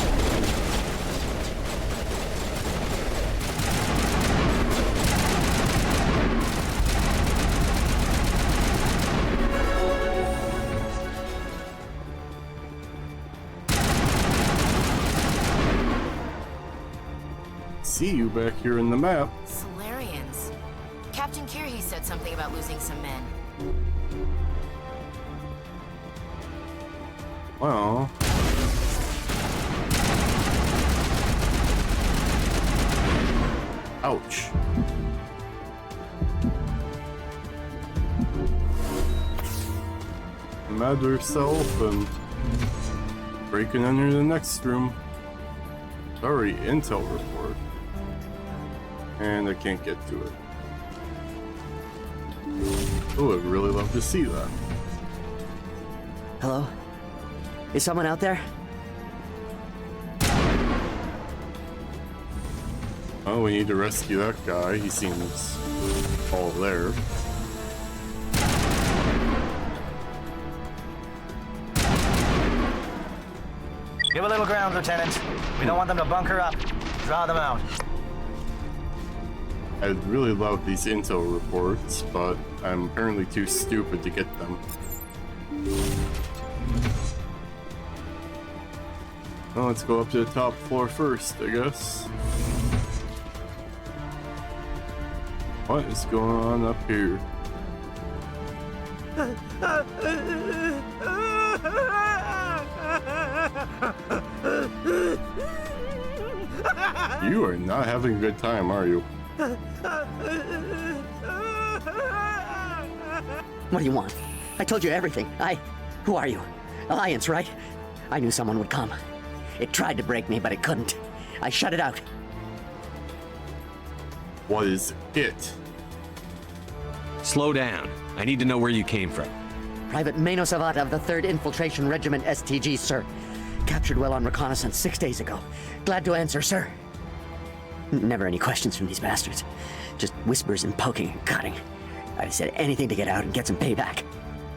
See you back here in the map. Solarians. Captain Kirhi said something about losing some men. Well. Ouch. Mad herself and break and enter the next room. Sorry, intel report. And I can't get to it. Oh, I'd really love to see that. Hello? Is someone out there? Oh, we need to rescue that guy. He seems all there. Give a little ground, Lieutenant. We don't want them to bunker up. Draw them out. I'd really love these intel reports, but I'm apparently too stupid to get them. Well, let's go up to the top floor first, I guess. What is going on up here? You are not having a good time, are you? What do you want? I told you everything. Who are you? Alliance, right? I knew someone would come. It tried to break me, but it couldn't. I shut it out. What is it? Slow down. I need to know where you came from. Private Mano Savata of the 3rd Infiltration Regiment STG, sir. Captured well on reconnaissance 6 days ago. Glad to answer, sir. Never any questions from these bastards. Just whispers and poking and cutting. I'd have said anything to get out and get some payback.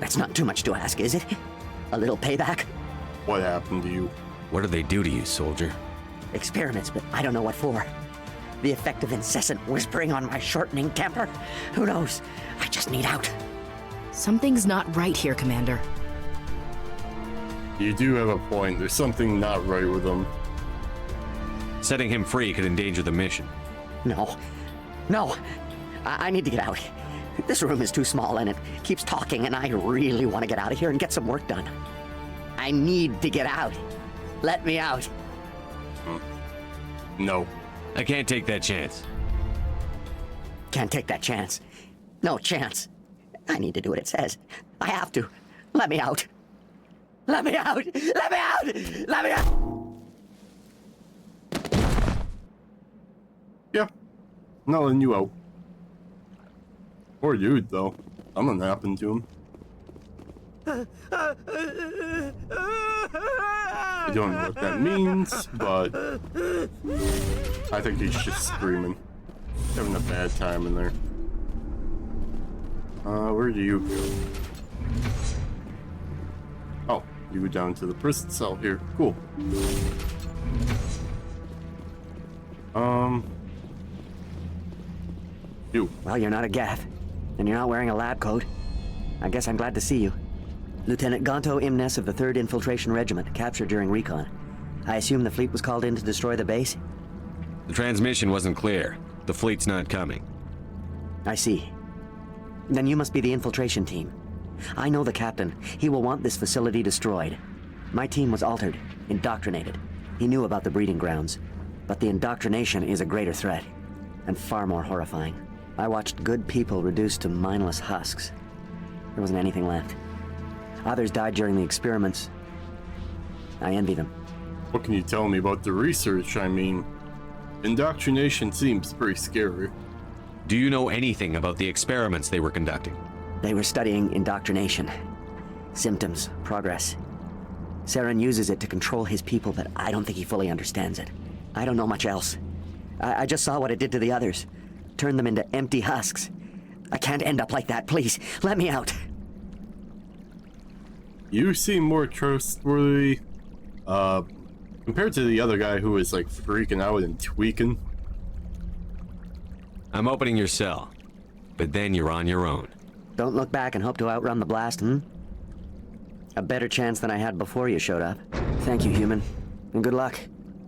That's not too much to ask, is it? A little payback? What happened to you? What do they do to you, soldier? Experiments, but I don't know what for. The effect of incessant whispering on my shortening temper? Who knows? I just need out. Something's not right here, Commander. You do have a point. There's something not right with him. Setting him free could endanger the mission. No. I need to get out. This room is too small and it keeps talking, and I really want to get out of here and get some work done. I need to get out. Let me out. No. I can't take that chance. Can't take that chance. No chance. I need to do what it says. I have to. Let me out. Let me out! Let me out! Let me out! Yeah. Not letting you out. Poor dude, though. Something happened to him. I don't know what that means, but I think he's just screaming. Having a bad time in there. Where do you go? Oh, you go down to the prison cell here. Cool. You. Well, you're not a Gath, and you're not wearing a lab coat. I guess I'm glad to see you. Lieutenant Gonto Imnes of the 3rd Infiltration Regiment, captured during recon. I assume the fleet was called in to destroy the base? The transmission wasn't clear. The fleet's not coming. I see. Then you must be the infiltration team. I know the captain. He will want this facility destroyed. My team was altered, indoctrinated. He knew about the breeding grounds. But the indoctrination is a greater threat, and far more horrifying. I watched good people reduced to mindless husks. There wasn't anything left. Others died during the experiments. I envy them. What can you tell me about the research? I mean, indoctrination seems pretty scary. Do you know anything about the experiments they were conducting? They were studying indoctrination. Symptoms, progress. Saren uses it to control his people, but I don't think he fully understands it. I don't know much else. I just saw what it did to the others. Turned them into empty husks. I can't end up like that, please. Let me out. You seem more trustworthy, compared to the other guy who was, like, freaking out and tweaking. I'm opening your cell, but then you're on your own. Don't look back and hope to outrun the blast, hmm? A better chance than I had before you showed up. Thank you, human. And good luck.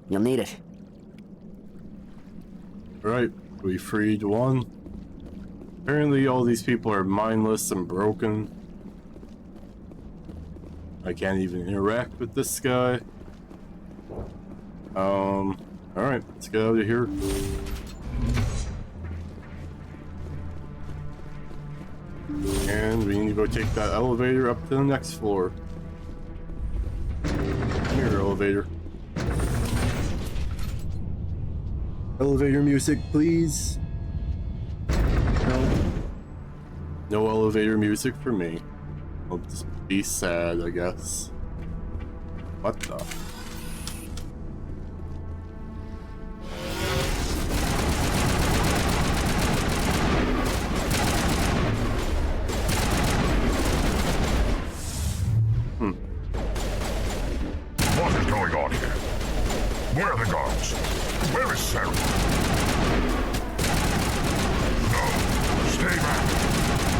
You'll need it. Right, we freed one. Apparently all these people are mindless and broken. I can't even interact with this guy. Alright, let's get out of here. And we need to go take that elevator up to the next floor. Come here, elevator. Elevator music, please. No. No elevator music for me. I'll just be sad, I guess. What the? What is going on here? Where are the guards? Where is Saren? No, stay back.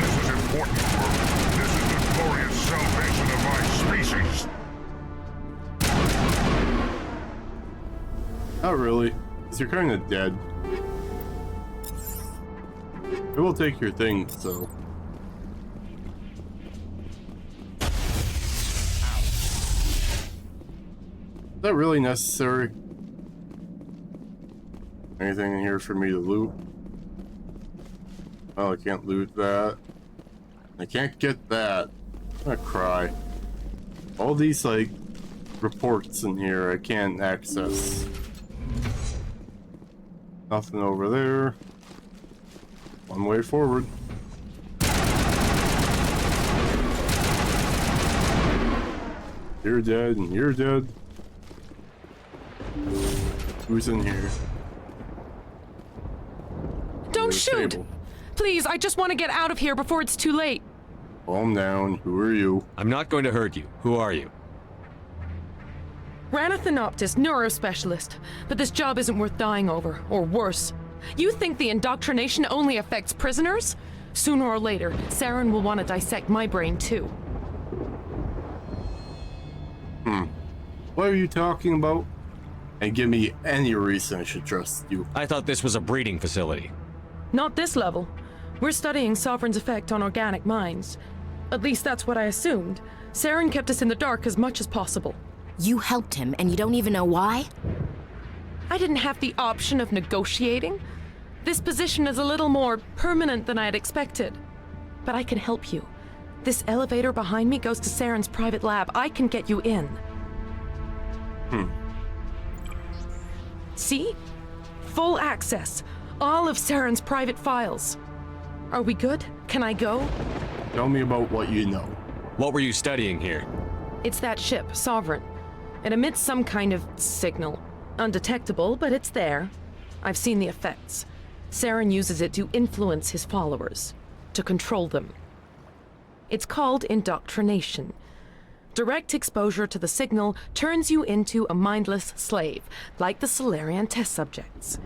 This is important work. This is the glorious salvation of my species. Not really, because you're kind of dead. It will take your things, so. Is that really necessary? Anything in here for me to loot? Oh, I can't loot that. I can't get that. I'm gonna cry. All these, like, reports in here I can't access. Nothing over there. One way forward. You're dead and you're dead. Who's in here? Don't shoot! Table. Please, I just want to get out of here before it's too late. Calm down. Who are you? I'm not going to hurt you. Who are you? Ranathanoptis, neurospecialist. But this job isn't worth dying over, or worse. You think the indoctrination only affects prisoners? Sooner or later, Saren will want to dissect my brain too. What are you talking about? And give me any reason I should trust you. I thought this was a breeding facility. Not this level. We're studying Sovereign's effect on organic minds. At least that's what I assumed. Saren kept us in the dark as much as possible. You helped him, and you don't even know why? I didn't have the option of negotiating. This position is a little more permanent than I had expected. But I can help you. This elevator behind me goes to Saren's private lab. I can get you in. See? Full access. All of Saren's private files. Are we good? Can I go? Tell me about what you know. What were you studying here? It's that ship, Sovereign. It emits some kind of signal. Undetectable, but it's there. I've seen the effects. Saren uses it to influence his followers, to control them. It's called indoctrination. Direct exposure to the signal turns you into a mindless slave, like the Salarian test subjects.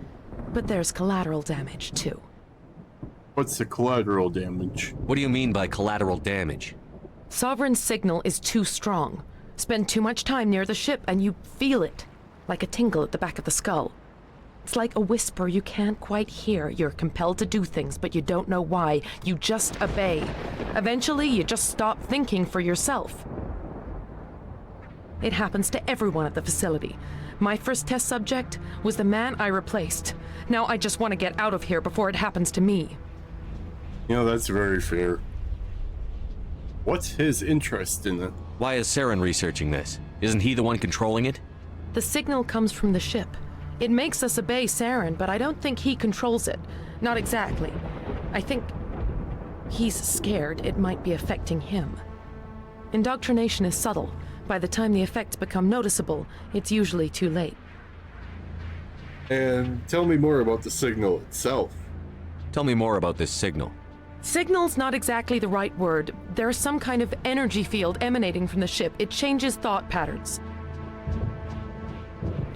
But there's collateral damage, too. What's the collateral damage? What do you mean by collateral damage? Sovereign's signal is too strong. Spend too much time near the ship and you feel it, like a tingle at the back of the skull. It's like a whisper you can't quite hear. You're compelled to do things, but you don't know why. You just obey. Eventually, you just stop thinking for yourself. It happens to everyone at the facility. My first test subject was the man I replaced. Now I just want to get out of here before it happens to me. You know, that's very fair. What's his interest in it? Why is Saren researching this? Isn't he the one controlling it? The signal comes from the ship. It makes us obey Saren, but I don't think he controls it. Not exactly. I think he's scared it might be affecting him. Indoctrination is subtle. By the time the effects become noticeable, it's usually too late. And tell me more about the signal itself. Tell me more about this signal. Signal's not exactly the right word. There's some kind of energy field emanating from the ship. It changes thought patterns.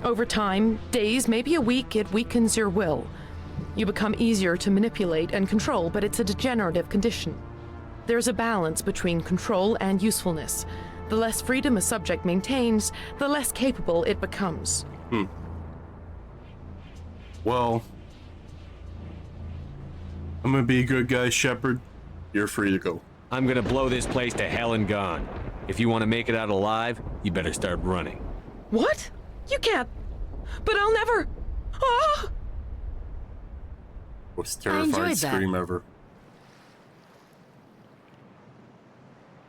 Over time, days, maybe a week, it weakens your will. You become easier to manipulate and control, but it's a degenerative condition. There's a balance between control and usefulness. The less freedom a subject maintains, the less capable it becomes. Well, I'm gonna be a good guy, Shepard. You're free to go. I'm gonna blow this place to hell and gone. If you want to make it out alive, you better start running. What? You can't. But I'll never. Ah! Most terrifying scream ever.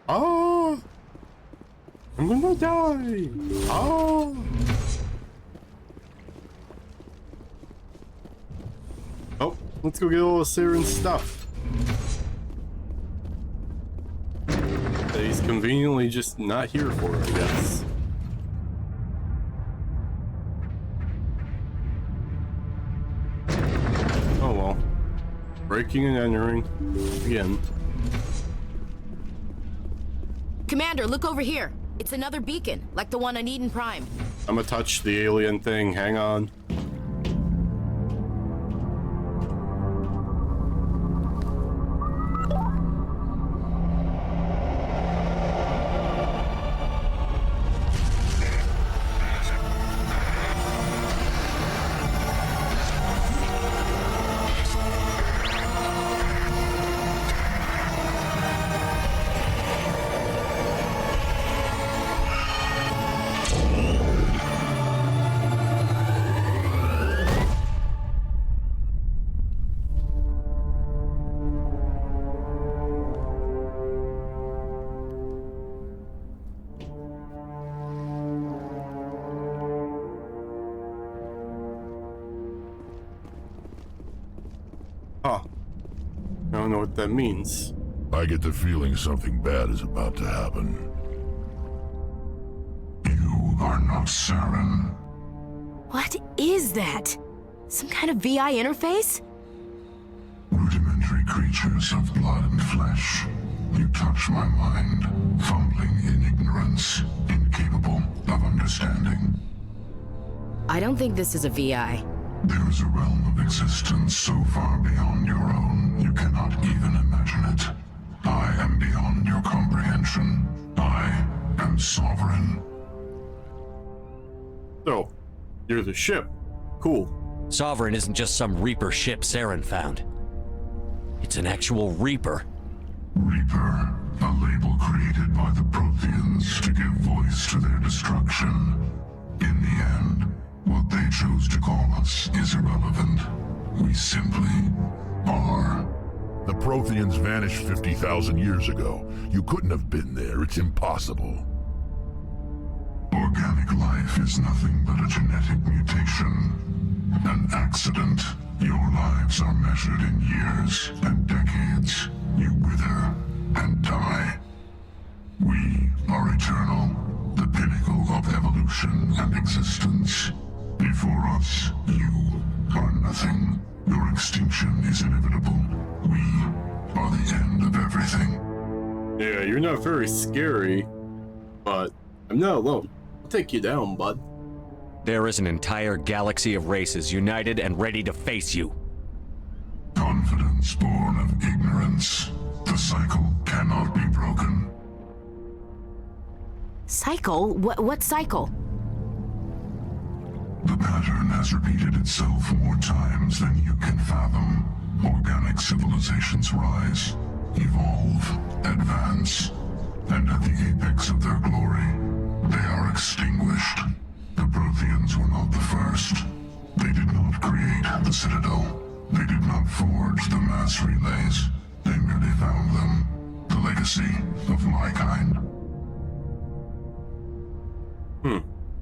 Oh! I'm gonna die! Oh! Oh, let's go get all the Saren stuff. That he's conveniently just not here for, I guess. Oh well. Breaking and entering. Again. Commander, look over here. It's another beacon, like the one on Eden Prime. I'm gonna touch the alien thing. Hang on. Huh. I don't know what that means. I get the feeling something bad is about to happen. You are not Saren. What is that? Some kind of VI interface? Rudimentary creatures of blood and flesh. You touch my mind, fumbling in ignorance, incapable of understanding. I don't think this is a VI. There is a realm of existence so far beyond your own, you cannot even imagine it. I am beyond your comprehension. I am sovereign. So, you're the ship. Cool. Sovereign isn't just some Reaper ship Saren found. It's an actual Reaper. Reaper, a label created by the Protheans to give voice to their destruction. In the end, what they chose to call us is irrelevant. We simply are. The Protheans vanished 50,000 years ago. You couldn't have been there. It's impossible. Organic life is nothing but a genetic mutation. An accident. Your lives are measured in years and decades. You wither and die. We are eternal. The pinnacle of evolution and existence. Before us, you are nothing. Your extinction is inevitable. We are the end of everything. Yeah, you're not very scary, but I'm not alone. I'll take you down, bud. There is an entire galaxy of races united and ready to face you. Confidence born of ignorance. The cycle cannot be broken. Cycle? What cycle? The pattern has repeated itself more times than you can fathom. Organic civilizations rise, evolve, advance, and at the apex of their glory, they are extinguished. The Protheans were not the first. They did not create the Citadel. They did not forge the mass relays. They merely found them. The legacy of my kind.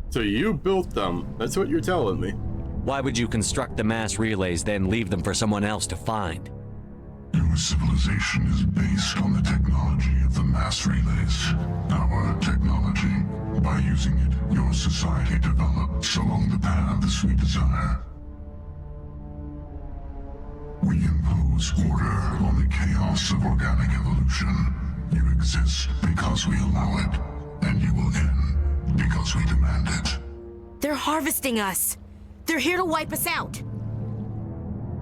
So you built them. That's what you're telling me. Why would you construct the mass relays, then leave them for someone else to find? Your civilization is based on the technology of the mass relays. Our technology. By using it, your society develops along the paths we desire. We impose order on the chaos of organic evolution. You exist because we allow it, and you will end because we demand it. They're harvesting us. They're here to wipe us out.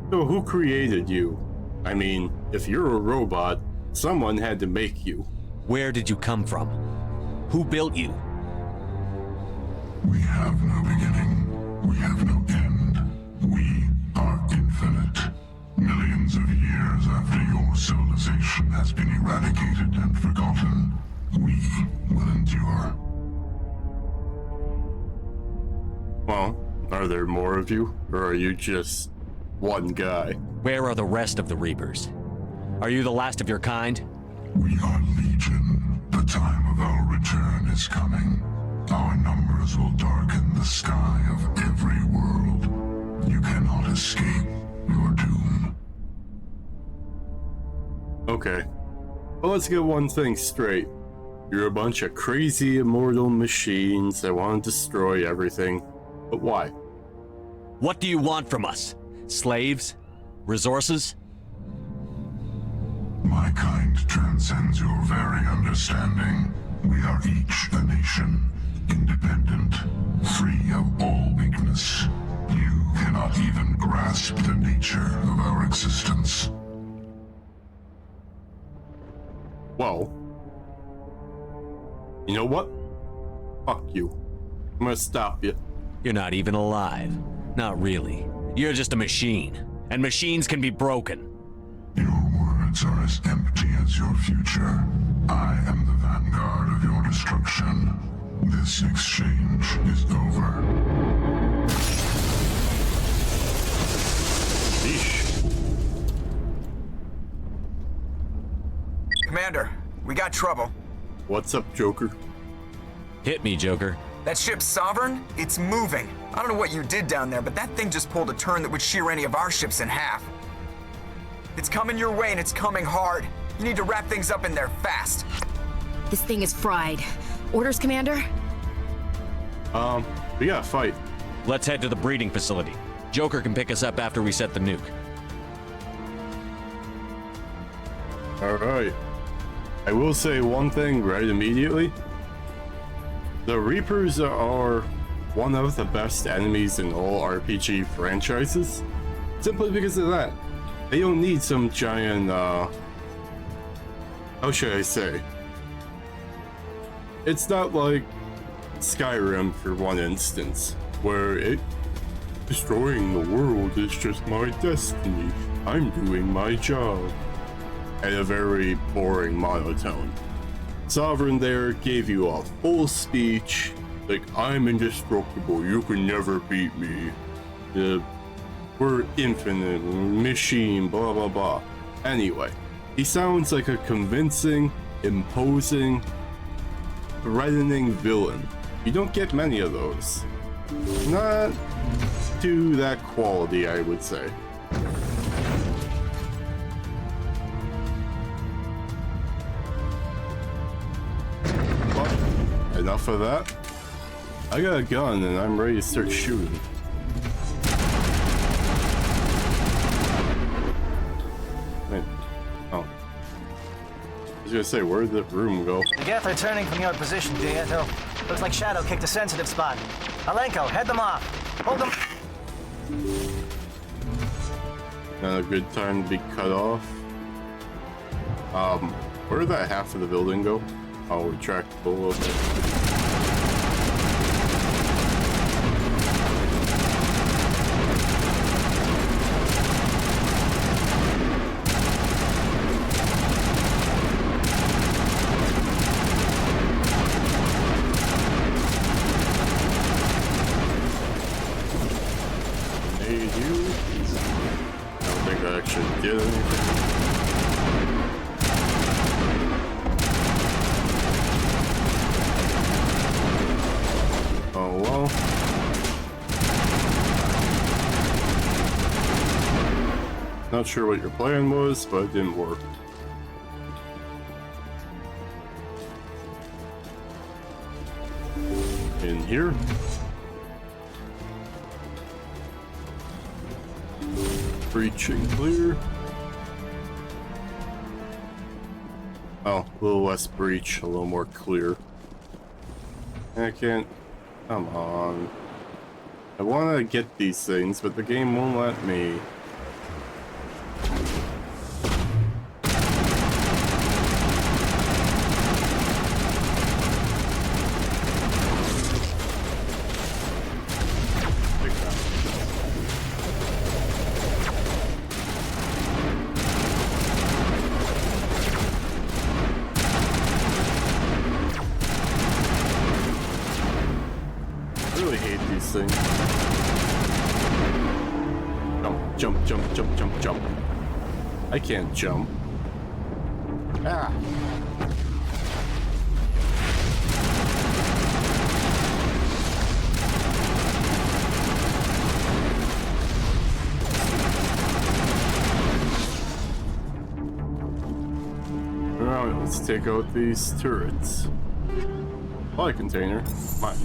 So who created you? I mean, if you're a robot, someone had to make you. Where did you come from? Who built you? We have no beginning. We have no end. We are infinite. Millions of years after your civilization has been eradicated and forgotten, we will endure. Well, are there more of you, or are you just one guy? Where are the rest of the Reapers? Are you the last of your kind? We are Legion. The time of our return is coming. Our numbers will darken the sky of every world. You cannot escape your doom. Okay. Well, let's get one thing straight. You're a bunch of crazy immortal machines that want to destroy everything. But why? What do you want from us? Slaves? Resources? My kind transcends your very understanding. We are each a nation, independent, free of all weakness. You cannot even grasp the nature of our existence. Well, you know what? Fuck you. I'm gonna stop you. You're not even alive. Not really. You're just a machine. And machines can be broken. Your words are as empty as your future. I am the vanguard of your destruction. This exchange is over. Yeesh. Commander, we got trouble. What's up, Joker? Hit me, Joker. That ship Saren, it's moving. I don't know what you did down there, but that thing just pulled a turn that would shear any of our ships in half. It's coming your way and it's coming hard. You need to wrap things up in there fast. This thing is fried. Orders, Commander? We gotta fight. Let's head to the breeding facility. Joker can pick us up after we set the nuke. Alright. I will say one thing right immediately. The Reapers are one of the best enemies in all RPG franchises. Simply because of that. They don't need some giant, how should I say? It's not like Skyrim, for one instance, where destroying the world is just my destiny. I'm doing my job. At a very boring monotone. Sovereign there gave you a full speech, like, I'm indestructible, you can never beat me. We're infinite, machine, blah blah blah. Anyway, he sounds like a convincing, imposing, threatening villain. You don't get many of those. Not to that quality, I would say. Enough of that. I got a gun and I'm ready to start shooting. Wait. Oh. gonna say, where did the room go? The Geth are turning from your position, Dieto. Looks like Shadow kicked a sensitive spot. Alenko, head them off. Hold them. Not a good time to be cut off. Where did that half of the building go? Oh, retractable, okay. Not sure what your plan was, but it didn't work. In here. Breach and clear. Oh, a little less breach, a little more clear. I can't... Come on. I want to get these things, but the game won't let me. Jump. I can't jump. Ah. Alright, let's take out these turrets. Supply container. Mine.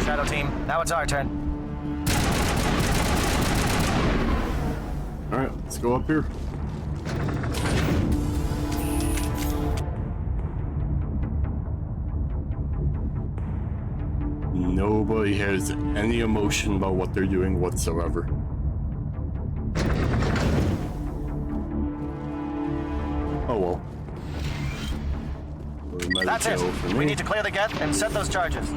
Shadow team. Now it's our turn. Alright, let's go up here. Nobody has any emotion about what they're doing whatsoever. Oh well. That's it. We need to clear the Geth and set those charges.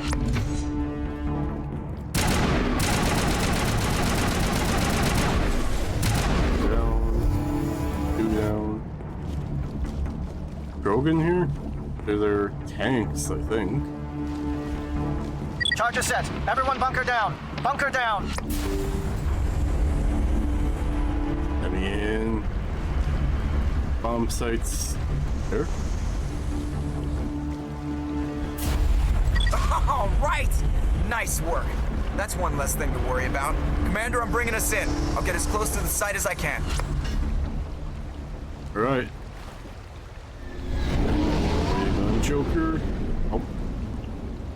Krogan here? They're tanks, I think. Charges set. Everyone bunker down. Bunker down. Coming in. Bomb sites there. All right. Nice work. That's one less thing to worry about. Commander, I'm bringing us in. I'll get as close to the site as I can. All right. Joker. Oh.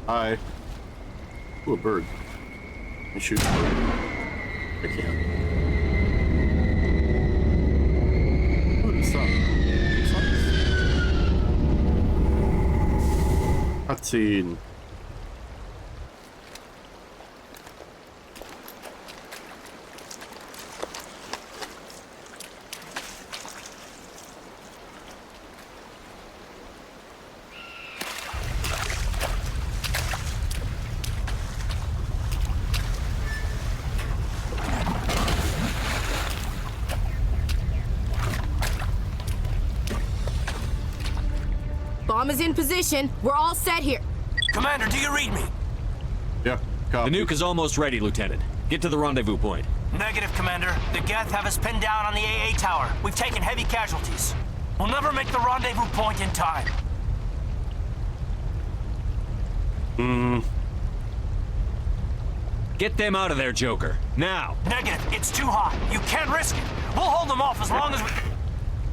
Hi. Ooh, a bird. Can I shoot the bird? I can't. Ooh, the sun. Cutscene. Bomb is in position. We're all set here. Commander, do you read me? Yeah, copy. The nuke is almost ready, Lieutenant. Get to the rendezvous point. Negative, Commander. The Geth have us pinned down on the AA tower. We've taken heavy casualties. We'll never make the rendezvous point in time. Get them out of there, Joker. Now! Negative. It's too hot. You can't risk it. We'll hold them off as long as we...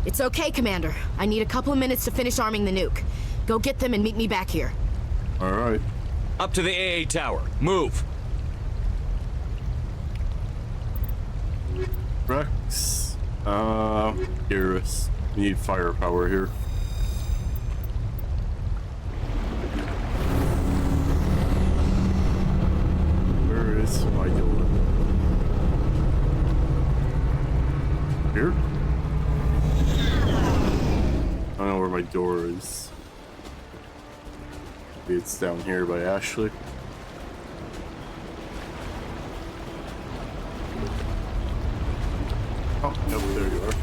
It's okay, Commander. I need a couple of minutes to finish arming the nuke. Go get them and meet me back here. Alright. Up to the AA tower. Move! Rex. Garrus. We need firepower here. Where is my door? Here? I don't know where my door is. Maybe it's down here by Ashley. Oh, yep, there you are.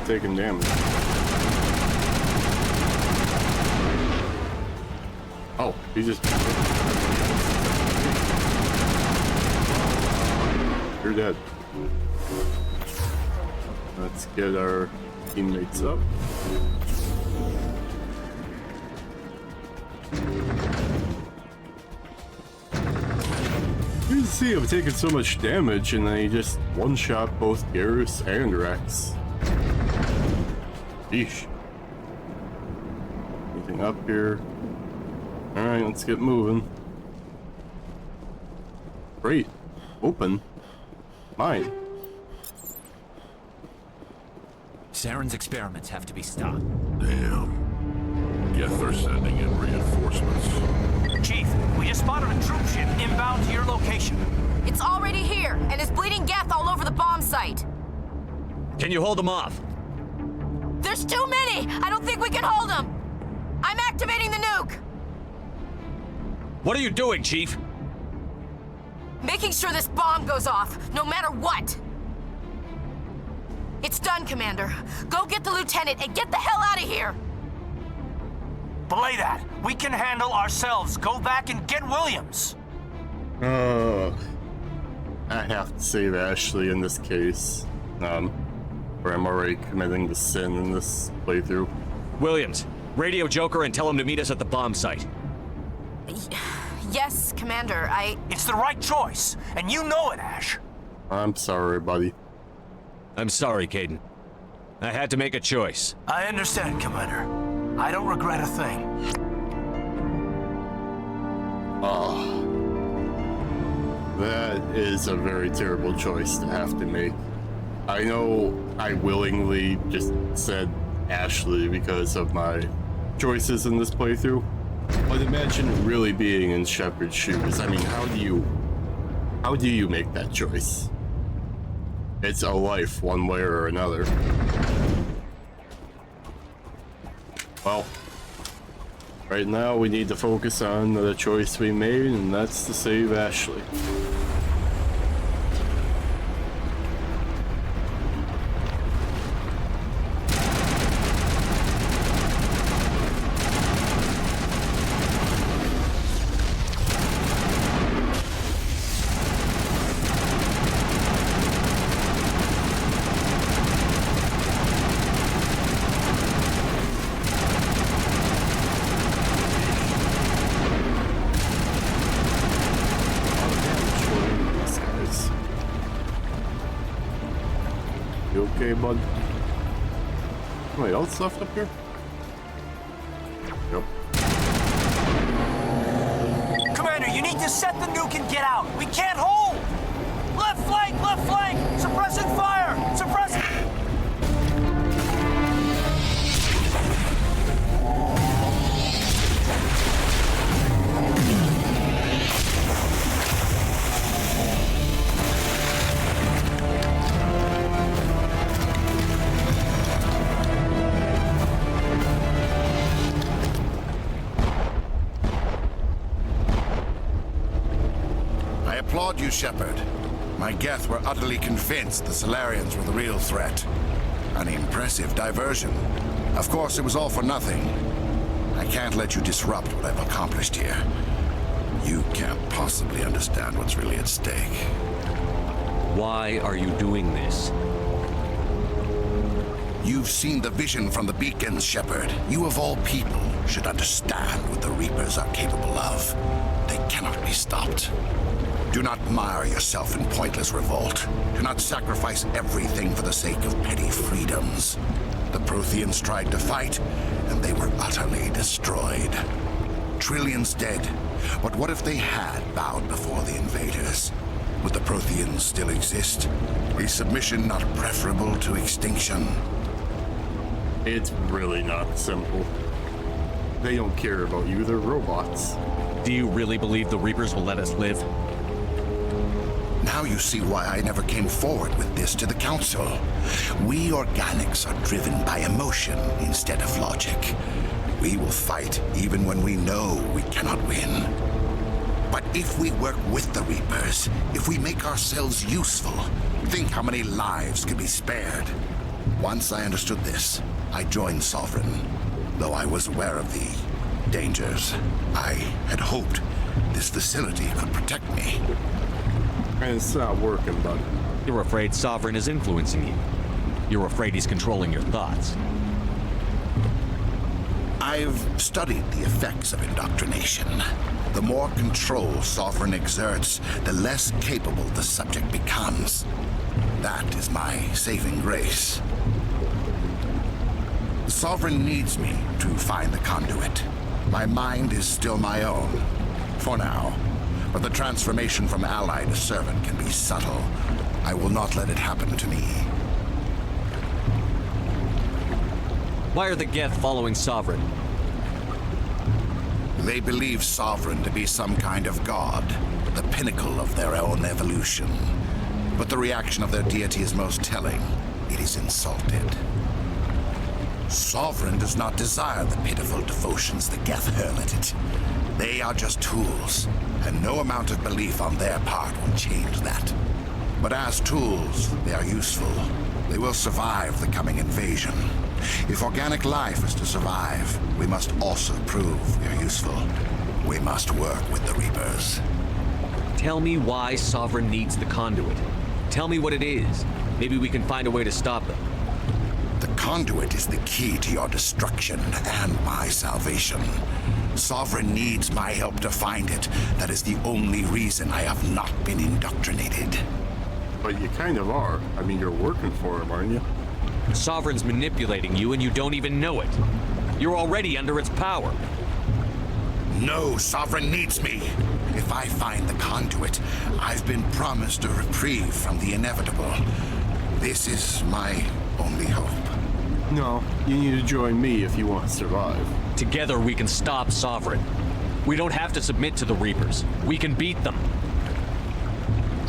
Taking damage. Oh, he just... You're dead. Let's get our teammates up. You can see him taking so much damage and then he just one-shot both Garrus and Rex. Yeesh. Anything up here? Alright, let's get moving. Great. Open. Mine. Saren's experiments have to be stopped. Damn. Guess they're sending in reinforcements. Chief, we just spotted a troop ship inbound to your location. It's already here, and is bleeding Geth all over the bomb site. Can you hold them off? There's too many! I don't think we can hold them! I'm activating the nuke! What are you doing, Chief? Making sure this bomb goes off, no matter what! It's done, Commander. Go get the lieutenant and get the hell out of here! Belay that. We can handle ourselves. Go back and get Williams. I have to save Ashley in this case. Or I'm already committing the sin in this playthrough. Williams, radio Joker and tell him to meet us at the bomb site. Yes, Commander, It's the right choice, and you know it, Ash. I'm sorry, buddy. I'm sorry, Caden. I had to make a choice. I understand, Commander. I don't regret a thing. Oh. That is a very terrible choice to have to make. I know I willingly just said Ashley because of my choices in this playthrough, but imagine really being in Shepard's shoes. I mean, how do you make that choice? It's a life one way or another. Well, right now we need to focus on the choice we made, and that's to save Ashley. You okay, bud? Somebody else left up here? Yep. Commander, you need to set the nuke and get out. We can't hold! Left flank! Left flank! Suppressing fire! Suppressing... applaud you, Shepard. My Geth were utterly convinced the Salarians were the real threat. An impressive diversion. Of course, it was all for nothing. I can't let you disrupt what I've accomplished here. You can't possibly understand what's really at stake. Why are you doing this? You've seen the vision from the beacons, Shepard. You of all people should understand what the Reapers are capable of. They cannot be stopped. Do not mire yourself in pointless revolt. Do not sacrifice everything for the sake of petty freedoms. The Protheans tried to fight, and they were utterly destroyed. Trillions dead, but what if they had bowed before the invaders? Would the Protheans still exist? Is submission not preferable to extinction? It's really not simple. They don't care about you, they're robots. Do you really believe the Reapers will let us live? Now you see why I never came forward with this to the Council. We organics are driven by emotion instead of logic. We will fight even when we know we cannot win. But if we work with the Reapers, if we make ourselves useful, think how many lives could be spared. Once I understood this, I joined Sovereign, though I was aware of the dangers. I had hoped this facility could protect me. And it's not working, bud. You're afraid Sovereign is influencing you. You're afraid he's controlling your thoughts. I've studied the effects of indoctrination. The more control Sovereign exerts, the less capable the subject becomes. That is my saving grace. Sovereign needs me to find the conduit. My mind is still my own, for now. But the transformation from ally to servant can be subtle. I will not let it happen to me. Why are the Geth following Sovereign? They believe Sovereign to be some kind of god, the pinnacle of their own evolution. But the reaction of their deity is most telling. It is insulted. Sovereign does not desire the pitiful devotions the Geth hurl at it. They are just tools, and no amount of belief on their part will change that. But as tools, they are useful. They will survive the coming invasion. If organic life is to survive, we must also prove we are useful. We must work with the Reapers. Tell me why Sovereign needs the conduit. Tell me what it is. Maybe we can find a way to stop them. The conduit is the key to your destruction and my salvation. Sovereign needs my help to find it. That is the only reason I have not been indoctrinated. But you kind of are. I mean, you're working for him, aren't you? Sovereign's manipulating you and you don't even know it. You're already under its power. No, Sovereign needs me. If I find the conduit, I've been promised a reprieve from the inevitable. This is my only hope. No, you need to join me if you want to survive. Together we can stop Sovereign. We don't have to submit to the Reapers. We can beat them.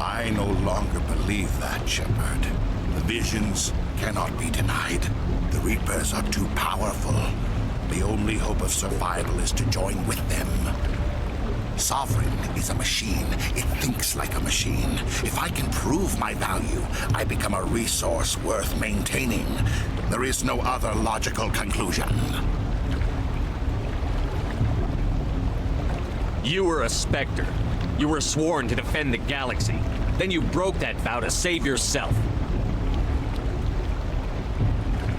I no longer believe that, Shepard. The visions cannot be denied. The Reapers are too powerful. The only hope of survival is to join with them. Sovereign is a machine. It thinks like a machine. If I can prove my value, I become a resource worth maintaining. There is no other logical conclusion. You were a Spectre. You were sworn to defend the galaxy. Then you broke that vow to save yourself.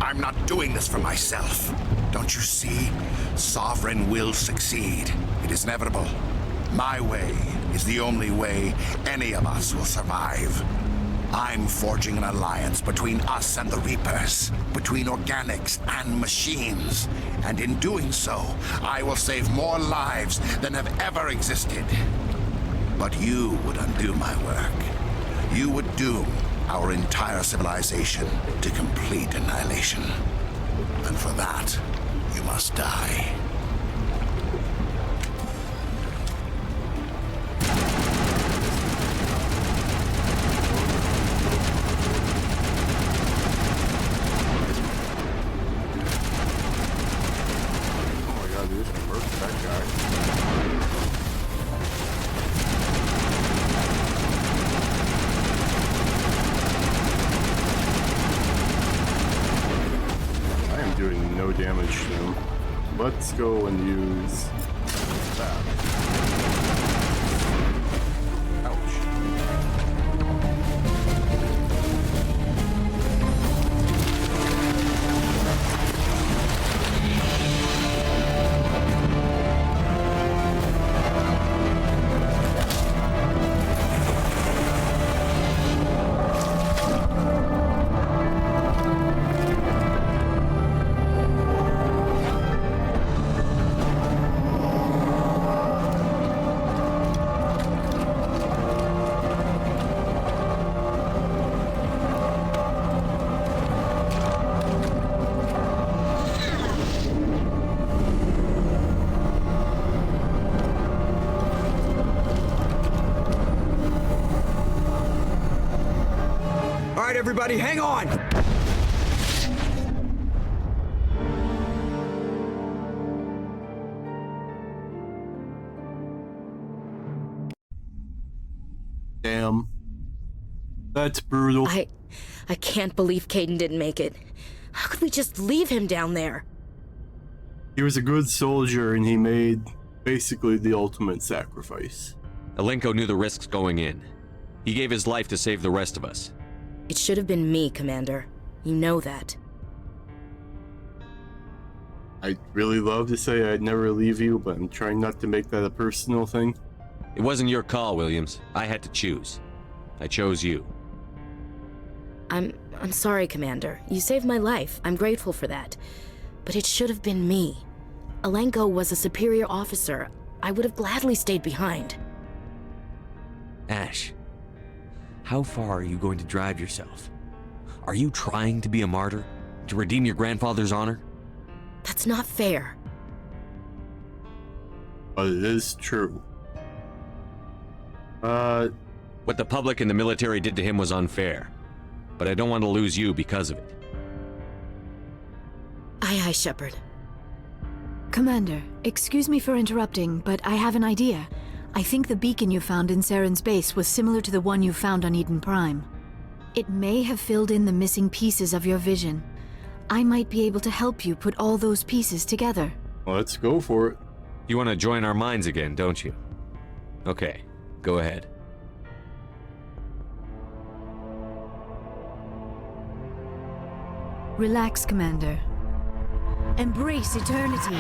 I'm not doing this for myself. Don't you see? Sovereign will succeed. It is inevitable. My way is the only way any of us will survive. I'm forging an alliance between us and the Reapers, between organics and machines. And in doing so, I will save more lives than have ever existed. But you would undo my work. You would doom our entire civilization to complete annihilation. And for that, you must die. damage to him. Let's go and use that. Everybody, hang on! Damn. That's brutal. I can't believe Caden didn't make it. How could we just leave him down there? He was a good soldier and he made basically the ultimate sacrifice. Alenko knew the risks going in. He gave his life to save the rest of us. It should have been me, Commander. You know that. I'd really love to say I'd never leave you, but I'm trying not to make that a personal thing. It wasn't your call, Williams. I had to choose. I chose you. I'm sorry, Commander. You saved my life. I'm grateful for that. But it should have been me. Alenko was a superior officer. I would have gladly stayed behind. Ash, how far are you going to drive yourself? Are you trying to be a martyr? To redeem your grandfather's honor? That's not fair. But it is true. What the public and the military did to him was unfair. But I don't want to lose you because of it. Aye, Shepard. Commander, excuse me for interrupting, but I have an idea. I think the beacon you found in Saren's base was similar to the one you found on Eden Prime. It may have filled in the missing pieces of your vision. I might be able to help you put all those pieces together. Let's go for it. You want to join our minds again, don't you? Okay, go ahead. Relax, Commander. Embrace eternity.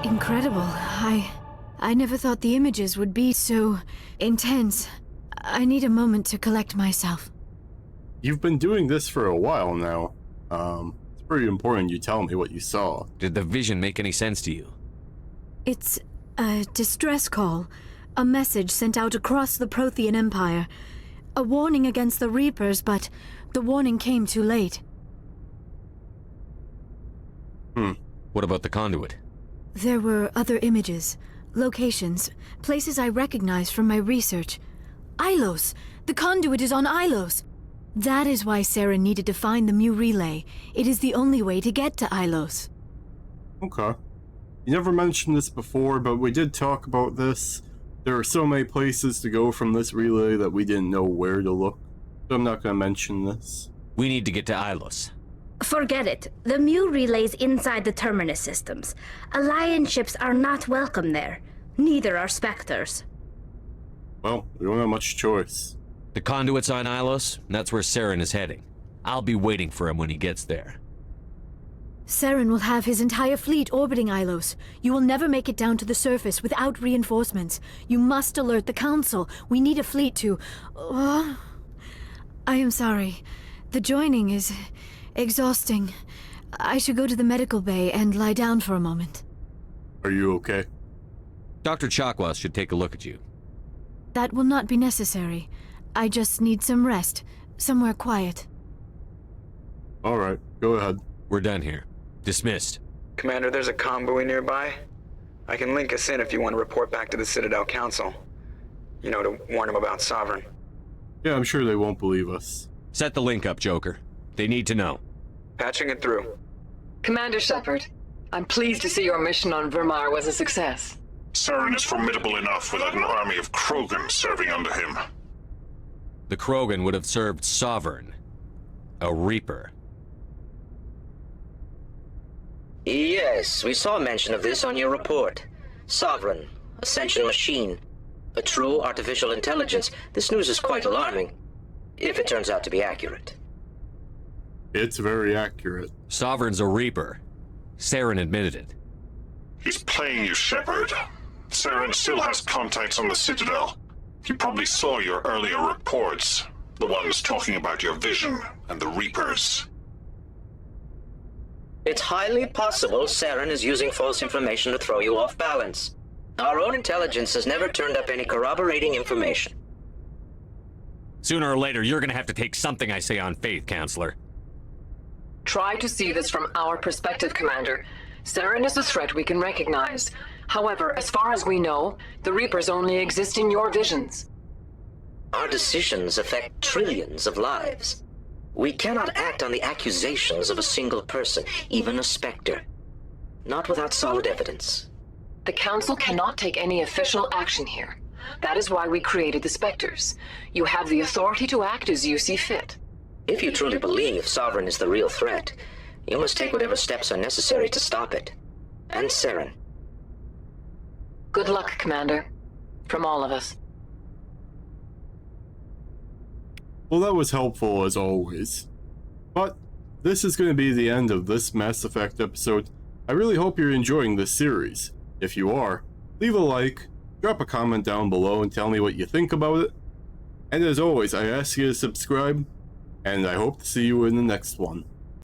Incredible. I never thought the images would be so intense. I need a moment to collect myself. You've been doing this for a while now. It's pretty important you tell me what you saw. Did the vision make any sense to you? It's a distress call. A message sent out across the Prothean Empire. A warning against the Reapers, but the warning came too late. What about the conduit? There were other images, locations, places I recognized from my research. Ilos! The conduit is on Ilos! That is why Saren needed to find the Mu relay. It is the only way to get to Ilos. Okay. You never mentioned this before, but we did talk about this. There are so many places to go from this relay that we didn't know where to look. So I'm not going to mention this. We need to get to Ilos. Forget it. The Mu relay's inside the Terminus systems. Alliance ships are not welcome there. Neither are Spectres. Well, we don't have much choice. The conduit's on Ilos, and that's where Saren is heading. I'll be waiting for him when he gets there. Saren will have his entire fleet orbiting Ilos. You will never make it down to the surface without reinforcements. You must alert the Council. We need a fleet to... I am sorry. The joining is exhausting. I should go to the medical bay and lie down for a moment. Are you okay? Dr. Chakwas should take a look at you. That will not be necessary. I just need some rest. Somewhere quiet. Alright, go ahead. We're done here. Dismissed. Commander, there's a convoy nearby. I can link us in if you want to report back to the Citadel Council. You know, to warn them about Sovereign. Yeah, I'm sure they won't believe us. Set the link up, Joker. They need to know. Patching it through. Commander Shepard, I'm pleased to see your mission on Virmire was a success. Saren is formidable enough without an army of Krogan serving under him. The Krogan would have served Sovereign. A Reaper. Yes, we saw mention of this on your report. Sovereign, a sentient machine, a true artificial intelligence. This news is quite alarming, if it turns out to be accurate. It's very accurate. Sovereign's a Reaper. Saren admitted it. He's playing you, Shepard. Saren still has contacts on the Citadel. He probably saw your earlier reports, the ones talking about your vision and the Reapers. It's highly possible Saren is using false information to throw you off balance. Our own intelligence has never turned up any corroborating information. Sooner or later, you're gonna have to take something I say on faith, Counselor. Try to see this from our perspective, Commander. Saren is a threat we can recognize. However, as far as we know, the Reapers only exist in your visions. Our decisions affect trillions of lives. We cannot act on the accusations of a single person, even a Spectre. Not without solid evidence. The Council cannot take any official action here. That is why we created the Spectres. You have the authority to act as you see fit. If you truly believe Sovereign is the real threat, you must take whatever steps are necessary to stop it. And Saren. Good luck, Commander. From all of us. Well, that was helpful as always. But this is going to be the end of this Mass Effect episode. I really hope you're enjoying this series. If you are, leave a like, drop a comment down below and tell me what you think about it. And as always, I ask you to subscribe, and I hope to see you in the next one.